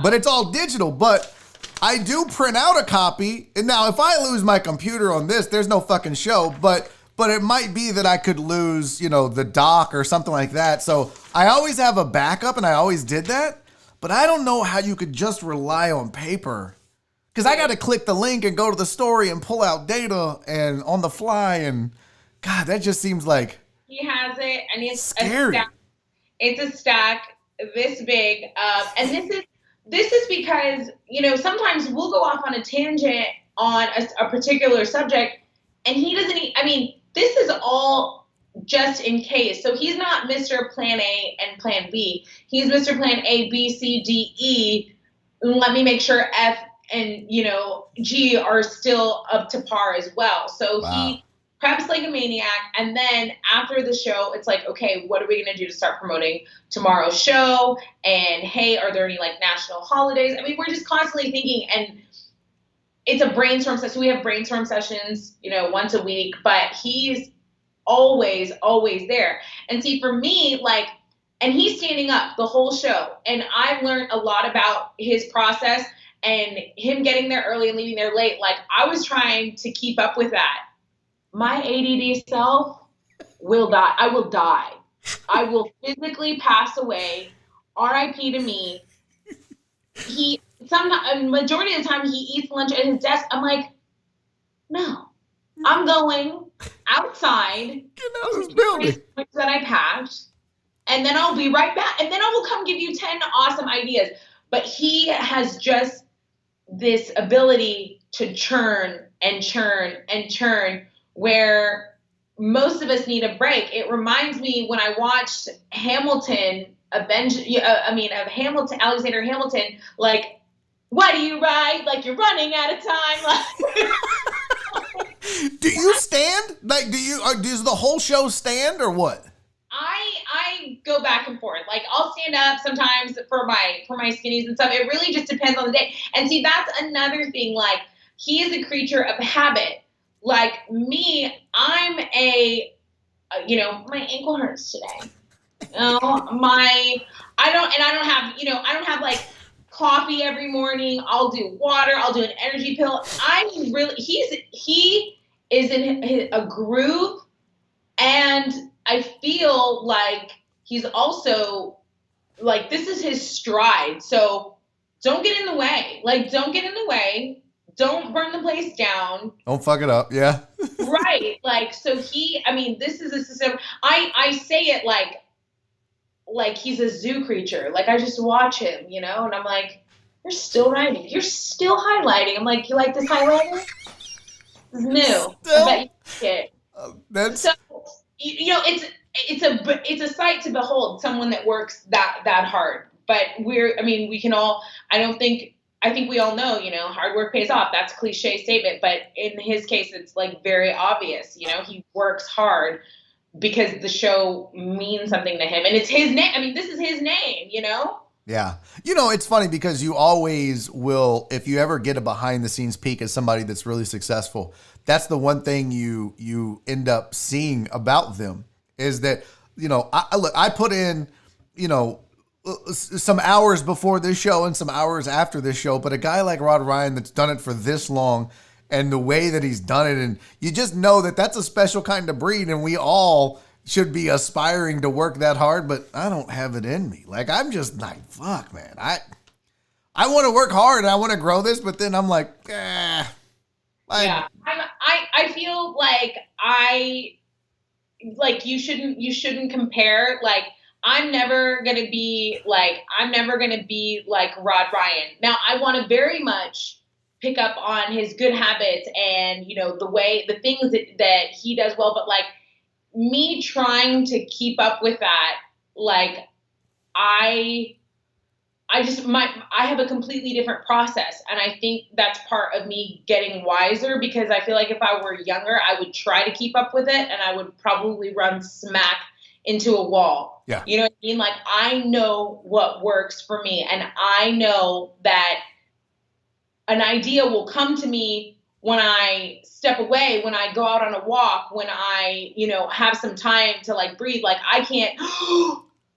but it's all digital. But I do print out a copy. And now if I lose my computer on this, there's no fucking show, but it might be that I could lose, the doc or something like that. So I always have a backup, and I always did that. But I don't know how you could just rely on paper. Because I got to click the link and go to the story and pull out data and on the fly. And God, that just seems like he has it, and it's scary. It's a stack this big. And this is because, sometimes we'll go off on a tangent on a particular subject, and he doesn't, this is all just in case. So he's not Mr. Plan A and Plan B. He's Mr. Plan A, B, C, D, E. Let me make sure F and, G are still up to par as well. So He preps like a maniac. And then after the show, it's like, okay, what are we going to do to start promoting tomorrow's show? And hey, are there any national holidays? We're just constantly thinking, and it's a brainstorm session. So we have brainstorm sessions, once a week, but he's always, always there. And see, for me, and he's standing up the whole show. And I've learned a lot about his process and him getting there early and leaving there late. I was trying to keep up with that. My ADD self will die. I will die. I will physically pass away. R.I.P. to me. A majority of the time he eats lunch at his desk. I'm like, no, I'm going outside. Get out of this building. That I packed, and then I'll be right back. And then I will come give you 10 awesome ideas. But he has just this ability to churn and churn and churn where most of us need a break. It reminds me when I watched Hamilton, of Hamilton, Alexander Hamilton, like, what do you write? Like, you're running out of time. Like, do you stand? Like, does the whole show stand or what? I go back and forth. Like, I'll stand up sometimes for my skinnies and stuff. It really just depends on the day. And see, that's another thing. Like, he is a creature of habit. Like me, I'm my ankle hurts today. I don't have like coffee every morning. I'll do water. I'll do an energy pill. He is in a groove, and I feel like he's also like, this is his stride. So don't get in the way. Like, don't get in the way. Don't burn the place down. Don't fuck it up. Yeah. Right. Like, so this is a system. I say it like he's a zoo creature. Like, I just watch him, and I'm like, you're still writing. You're still highlighting. I'm like, you like this highlighter? This is new. I bet you like it. That's so, it's a sight to behold, someone that works that hard. But I think we all know, hard work pays off. That's a cliche statement, but in his case, it's like very obvious. He works hard because the show means something to him, and it's his name. I mean, this is his name, Yeah. It's funny because you always will, if you ever get a behind the scenes peek as somebody that's really successful, that's the one thing you end up seeing about them is that, I put in, some hours before this show and some hours after this show, but a guy like Rod Ryan that's done it for this long and the way that he's done it, and you just know that that's a special kind of breed, and we all should be aspiring to work that hard, but I don't have it in me. Like, I'm just like, fuck, man. I want to work hard and I want to grow this, but then I'm like, yeah. I feel like you shouldn't compare. Like, I'm never going to be like Rod Ryan. Now, I want to very much pick up on his good habits and, the things that he does well, but like me trying to keep up with that, like I have a completely different process. And I think that's part of me getting wiser, because I feel like if I were younger, I would try to keep up with it and I would probably run smack into a wall. Yeah. You know what I mean? Like, I know what works for me, and I know that an idea will come to me when I step away, when I go out on a walk, when I, have some time to like breathe. Like, I can't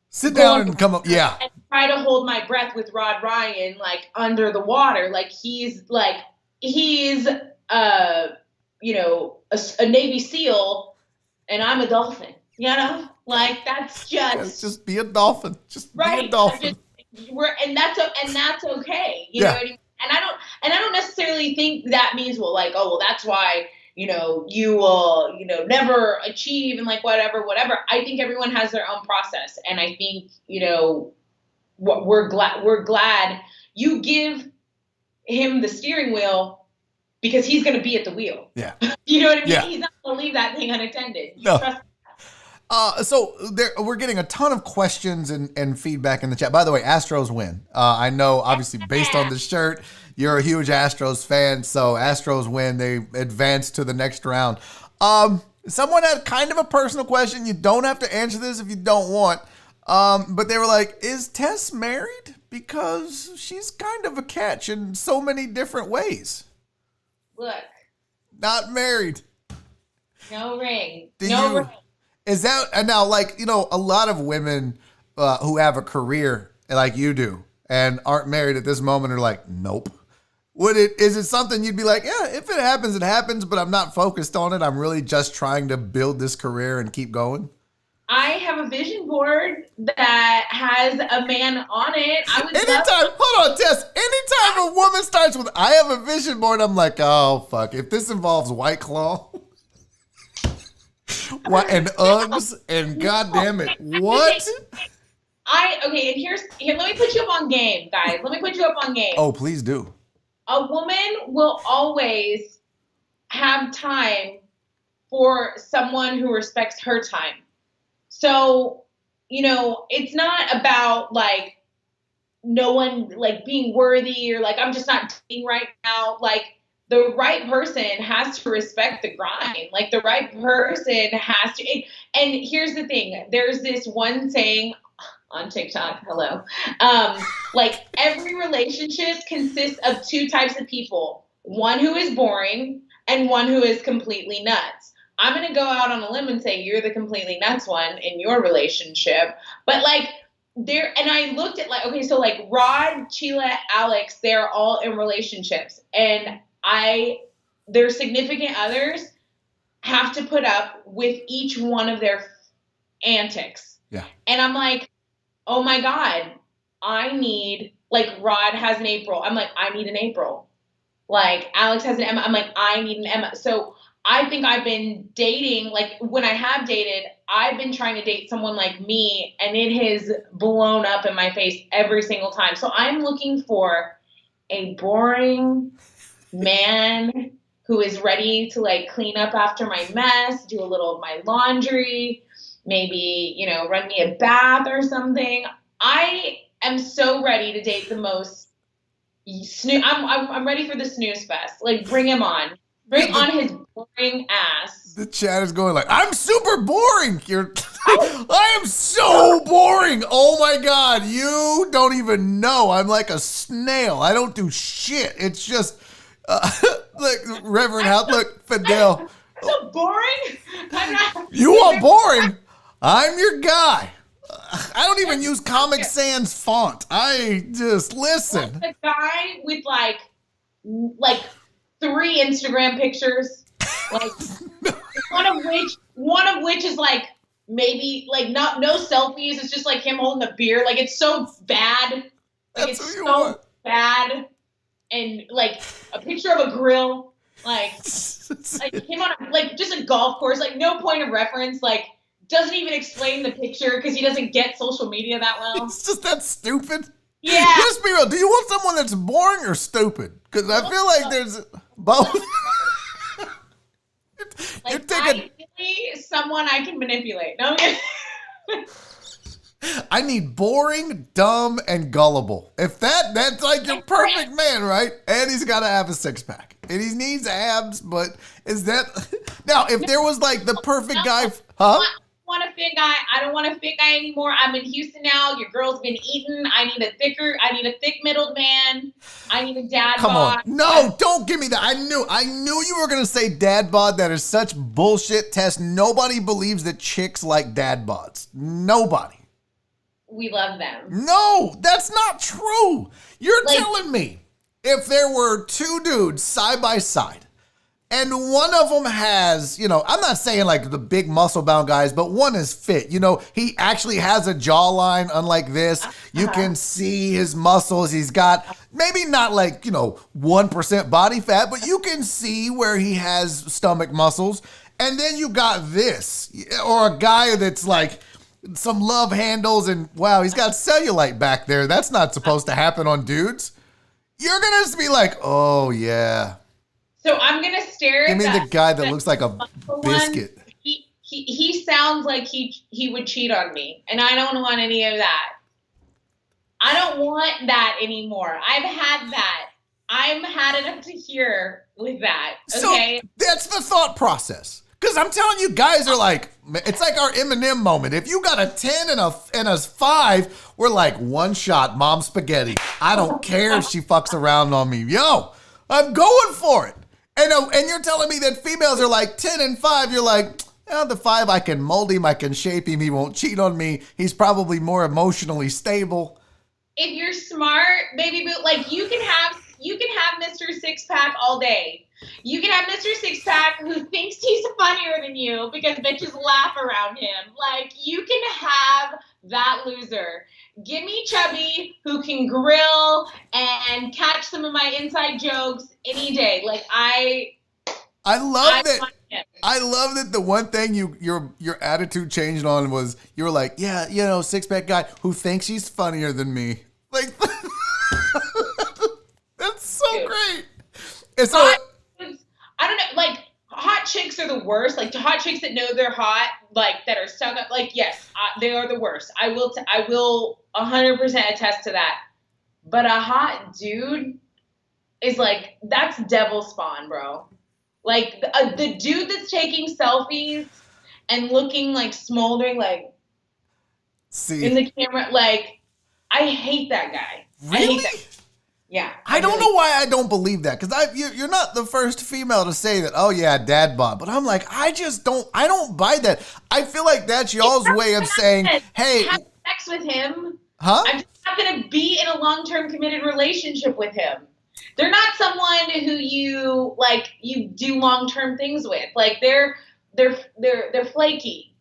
sit down and come up. Yeah. And try to hold my breath with Rod Ryan, like under the water. Like, he's a Navy SEAL and I'm a dolphin, like, that's just be a dolphin. Just right. Be a dolphin. And that's okay. You know what I mean? And I don't necessarily think that means, well, like, oh, well, that's why, you will, never achieve and like whatever. I think everyone has their own process. And I think, what we're glad you give him the steering wheel, because he's going to be at the wheel. Yeah. You know what I mean? Yeah. He's not going to leave that thing unattended. No. So we're getting a ton of questions and feedback in the chat. By the way, Astros win. I know, obviously, based on the shirt, you're a huge Astros fan. So Astros win. They advance to the next round. Someone had kind of a personal question. You don't have to answer this if you don't want. But they were like, is Tess married? Because she's kind of a catch in so many different ways. Look. Not married. No ring. Ring. Is that, and now, like, a lot of women who have a career like you do and aren't married at this moment are like, nope. Is it something you'd be like, yeah, if it happens, but I'm not focused on it. I'm really just trying to build this career and keep going? I have a vision board that has a man on it. I would Hold on, Tess. Anytime a woman starts with, I have a vision board, I'm like, oh, fuck. If this involves White Claw and Uggs and goddamn it, what? And here, let me put you up on game, guys. Let me put you up on game. Oh, please do. A woman will always have time for someone who respects her time. So, it's not about like no one like being worthy or like I'm just not dating right now. Like the right person has to respect the grind. Like the right person has to. And here's the thing. There's this one saying on TikTok, hello. Like every relationship consists of two types of people. One who is boring and one who is completely nuts. I'm going to go out on a limb and say you're the completely nuts one in your relationship. But like and I looked at like, okay, so like Rod, Sheila, Alex, they're all in relationships. And their significant others have to put up with each one of their antics. Yeah. And I'm like, oh my God, I need, like Rod has an April. I'm like, I need an April. Like Alex has an Emma. I'm like, I need an Emma. So I think I've been dating, like when I have dated, I've been trying to date someone like me and it has blown up in my face every single time. So I'm looking for a boring man who is ready to like clean up after my mess, do a little of my laundry, maybe, run me a bath or something. I am so ready to date the most I'm ready for the snooze fest. Like bring him on. Bring on his boring ass. The chat is going like, I'm super boring. I am so boring. Oh my God. You don't even know. I'm like a snail. I don't do shit. It's just, like Reverend House, look, Fidel. So boring? I'm not. You are boring. I'm your guy. I don't even use Comic Sans font. I just listen. The guy with like 3 Instagram pictures, like one of which is like maybe like no selfies. It's just like him holding a beer. Like it's so bad. Like That's it's so bad. And like a picture of a grill, like him on just a golf course. Like no point of reference. Like doesn't even explain the picture because he doesn't get social media that well. It's just that stupid. Yeah. Let's be real. Do you want someone that's boring or stupid? Because I feel like there's both. Ideally, someone I can manipulate. No. I need boring, dumb, and gullible. If that's like your perfect man, right? And he's got to have a 6-pack. And he needs abs, but is that... Now, if there was like the perfect guy... Huh? Want a fit guy. I don't want a fit guy anymore. I'm in Houston now. Your girl's been eaten. I need a thick-middled man. I need a dad bod. Come on. No, don't give me that. I knew you were going to say dad bod. That is such bullshit, Tess. Nobody believes that chicks like dad bods. Nobody. We love them. No, that's not true. You're telling me if there were 2 dudes side by side, and one of them has, I'm not saying like the big muscle bound guys, but one is fit. He actually has a jawline unlike this. You can see his muscles. He's got maybe not like, 1% body fat, but you can see where he has stomach muscles. And then you got this, or a guy that's like some love handles and wow, he's got cellulite back there. That's not supposed to happen on dudes. You're going to just be like, oh yeah. So I'm gonna stare at Give me the guy that looks like a biscuit. He sounds like he would cheat on me, and I don't want any of that. I don't want that anymore. I've had that. I'm had it up to here with that. Okay. So that's the thought process. Because I'm telling you, guys are like, it's like our Eminem moment. If you got a 10 and a 5, we're like, one shot, mom spaghetti. I don't care if she fucks around on me. Yo, I'm going for it. And you're telling me that females are like 10 and 5. You're like, the 5, I can mold him, I can shape him, he won't cheat on me. He's probably more emotionally stable. If you're smart, baby boo, like you can have you can have Mr. Six Pack all day. You can have Mr. Six Pack who thinks he's funnier than you because bitches laugh around him. Like, you can have that loser. Give me Chubby who can grill and catch some of my inside jokes any day. Like, I love that. I love that the one thing your attitude changed on was you were like, yeah, six-pack guy who thinks he's funnier than me. Like, that's so great. And so I don't know, like, hot chicks are the worst. Like, hot chicks that know they're hot, like, that are stuck up. Like, yes, they are the worst. I will 100% attest to that. But a hot dude is like, that's devil spawn, bro. Like, the dude that's taking selfies and looking like smoldering, like, in the camera, like, I hate that guy. Really? I hate that. Yeah. I don't know why I don't believe that, because you're not the first female to say that, oh yeah, dad bod. But I'm like, I don't buy that. I feel like that's y'all's way of saying, hey. Have sex with him. Huh? I'm just not going to be in a long-term committed relationship with him. They're not someone who you do long-term things with. Like, they're flaky.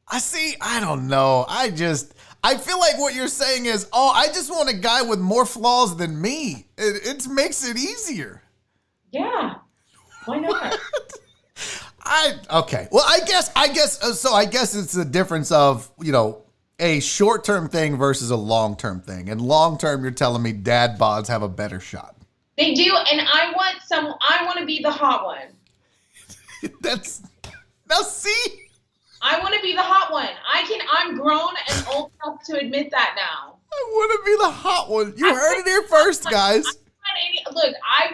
I don't know. I feel like what you're saying is, I just want a guy with more flaws than me. It makes it easier. Yeah. Why not? Okay. Well, I guess it's the difference of, a short-term thing versus a long-term thing. And long-term, you're telling me dad bods have a better shot. They do, and I want to be the hot one. Now see? I want to be the hot one. I'm grown and old enough to admit that now. I want to be the hot one. You heard it here first, guys. I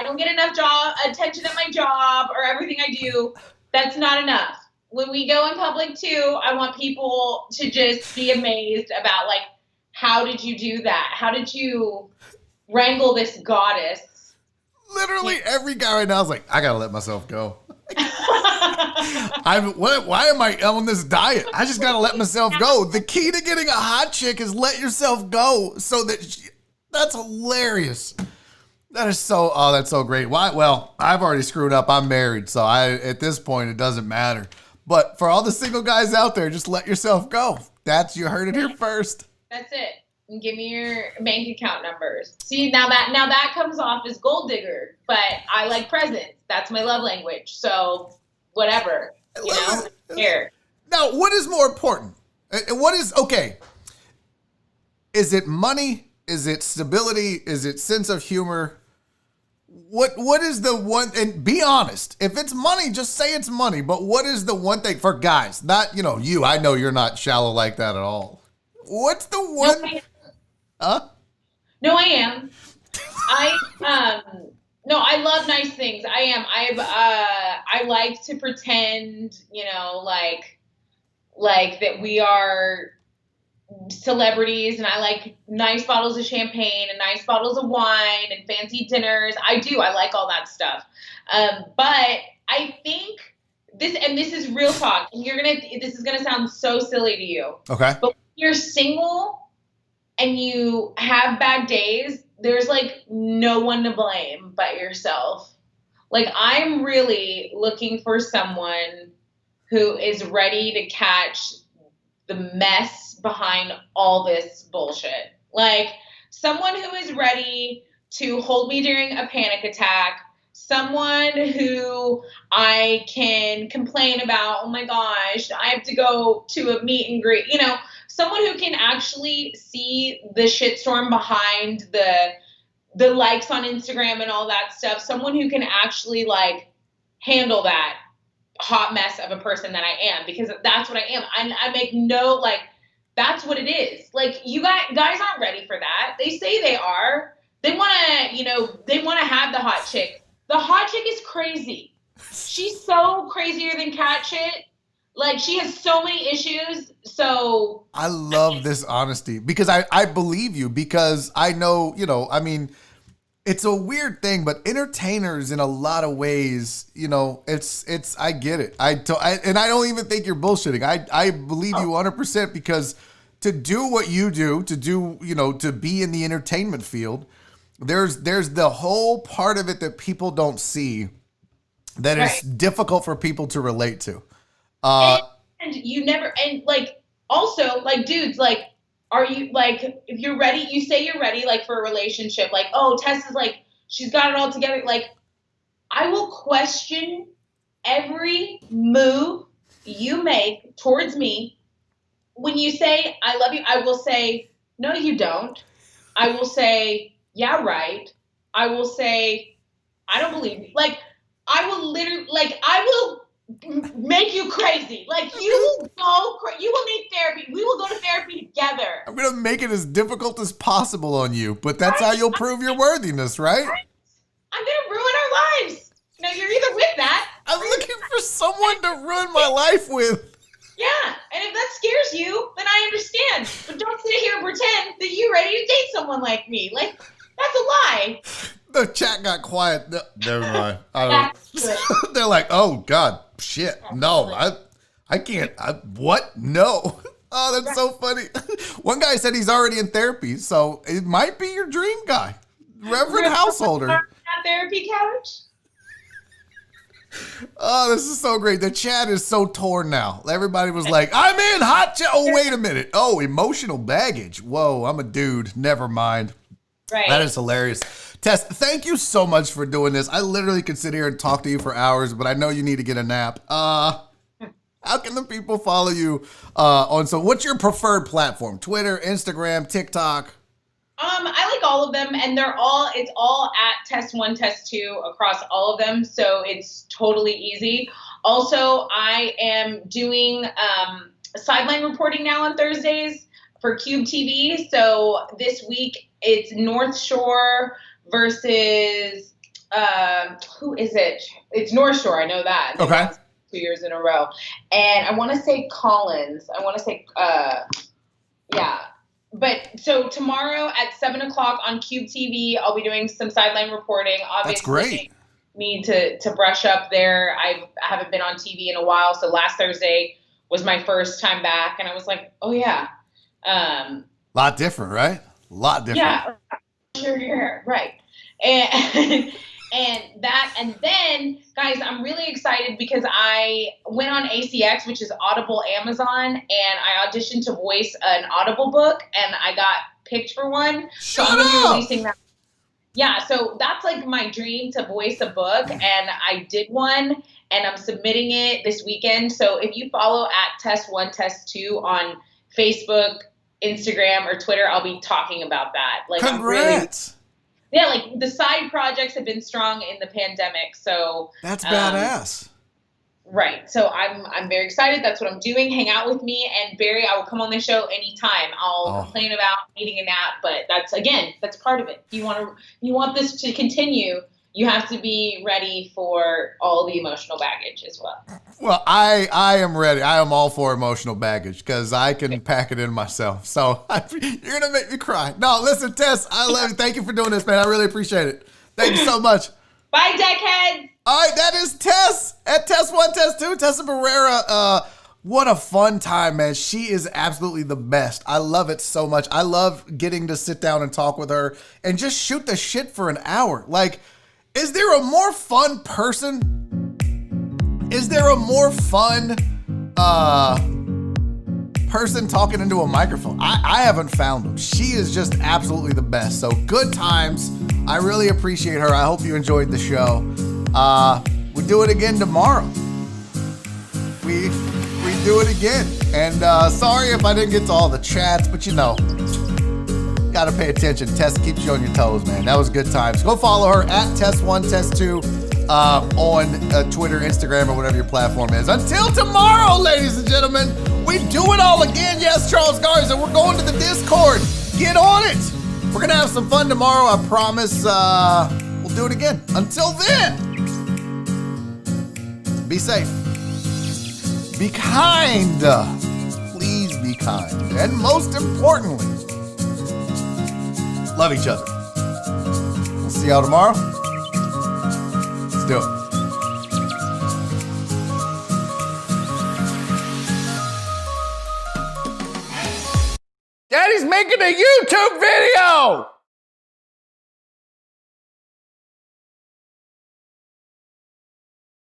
don't get enough attention at my job or everything I do. That's not enough. When we go in public too, I want people to just be amazed about, like, how did you do that? How did you wrangle this goddess? Literally every guy right now is like, I gotta let myself go. Why am I on this diet? I just gotta let myself go. The key to getting a hot chick is let yourself go. So that's hilarious. That's so great. Why? Well, I've already screwed up. I'm married, so at this point it doesn't matter. But for all the single guys out there, just let yourself go. You heard it here first. That's it. And give me your bank account numbers. See, now that comes off as gold digger, but I like presents. That's my love language. So whatever, here. Now, what is more important? Okay? Is it money? Is it stability? Is it sense of humor? What is the one? And be honest. If it's money, just say it's money. But what is the one thing for guys? Not you. I know you're not shallow like that at all. What's the one? Huh? No, I am. No, I love nice things. I am. I like to pretend, like that we are celebrities, and I like nice bottles of champagne and nice bottles of wine and fancy dinners. I do. I like all that stuff. But I think this is real talk. And this is gonna sound so silly to you. Okay. But when you're single and you have bad days, there's like no one to blame but yourself. Like, I'm really looking for someone who is ready to catch the mess behind all this bullshit. Like, someone who is ready to hold me during a panic attack, someone who I can complain about, oh my gosh, I have to go to a meet and greet, someone who can actually see the shitstorm behind the likes on Instagram and all that stuff, someone who can actually, like, handle that hot mess of a person that I am, because that's what I am. I make that's what it is. Like, you guys aren't ready for that. They say they are. They want to have the hot chick. The hot chick is crazy. She's so crazier than cat shit. Like, she has so many issues. So I love this honesty, because I believe you, because I know, it's a weird thing, but entertainers in a lot of ways, I get it. And I don't even think you're bullshitting. I believe you 100%, because to do what you do, to be in the entertainment field, there's the whole part of it that people don't see that is difficult for people to relate to. And you never, and like, also, like, dudes, like, are you, like, if you're ready, you say you're ready, like, for a relationship, like, oh, Tess is like, she's got it all together. Like, I will question every move you make towards me. When you say, I love you, I will say, no, you don't. I will say, yeah, right. I will say, I don't believe you. Like, I will literally, like, I will make you crazy. Like, you will need therapy. We will go to therapy together. I'm going to make it as difficult as possible on you, but that's how you'll prove your worthiness, right? I'm going to ruin our lives. No, you're either with that. I'm looking for someone to ruin my life with. Yeah, and if that scares you, then I understand. But don't sit here and pretend that you're ready to date someone like me. Like, that's a lie. The chat got quiet. Never mind. They're like, oh, God, shit. No, I can't. What? No. Oh, that's so funny. One guy said he's already in therapy, so it might be your dream guy. Reverend Householder. Therapy couch? Oh, this is so great. The chat is so torn now. Everybody was like, I'm in hot chat. Oh, wait a minute. Oh, emotional baggage. Whoa, I'm a dude. Never mind. Right. That is hilarious. Tess, thank you so much for doing this. I literally could sit here and talk to you for hours, but I know you need to get a nap. How can the people follow you so what's your preferred platform? Twitter, Instagram, TikTok? I like all of them, and it's all at Tess1, Tess2 across all of them, so it's totally easy. Also, I am doing sideline reporting now on Thursdays for Cube TV. So this week it's North Shore versus who is it? It's North Shore. I know that. Okay. 2 years in a row, and I want to say Collins. I want to say yeah. But so tomorrow at 7:00 on Cube TV, I'll be doing some sideline reporting. Obviously, that's great. Need to brush up there. I haven't been on TV in a while, so last Thursday was my first time back, and I was like, oh yeah. Lot different, right? A lot different. Yeah, sure, right. And then, guys, I'm really excited because I went on ACX, which is Audible Amazon, and I auditioned to voice an Audible book, and I got picked for one. So I'm going to be releasing that. Yeah, so that's like my dream, to voice a book, and I did one, and I'm submitting it this weekend. So if you follow at Tess1, Tess2 on Facebook, Instagram, or Twitter, I'll be talking about that. Like, congrats. Yeah, like the side projects have been strong in the pandemic, so that's badass. Right. So I'm very excited. That's what I'm doing. Hang out with me, and Barry, I will come on the show anytime. I'll complain about needing a nap, but that's part of it. You want this to continue, you have to be ready for all the emotional baggage as well. Well, I am ready. I am all for emotional baggage because I can pack it in myself. So you're going to make me cry. No, listen, Tess, I love you. Thank you for doing this, man. I really appreciate it. Thank you so much. Bye, deckheads. All right, that is Tess at Tess1, Tess2, Tessa Barrera. What a fun time, man. She is absolutely the best. I love it so much. I love getting to sit down and talk with her and just shoot the shit for an hour. Like, is there a more fun person? Is there a more fun person talking into a microphone? I haven't found them. She is just absolutely the best. So good times. I really appreciate her. I hope you enjoyed the show. We do it again tomorrow. We do it again. And sorry if I didn't get to all the chats, but gotta pay attention. Tess keeps you on your toes, man. That was good times. Go follow her at Tess1, Tess2 on Twitter, Instagram, or whatever your platform is. Until tomorrow, ladies and gentlemen, we do it all again. Yes, Charles Garza, we're going to the Discord. Get on it. We're gonna have some fun tomorrow. I promise. We'll do it again. Until then, be safe. Be kind. Please be kind. And most importantly, love each other. We'll see y'all tomorrow. Let's do it. Daddy's making a YouTube video!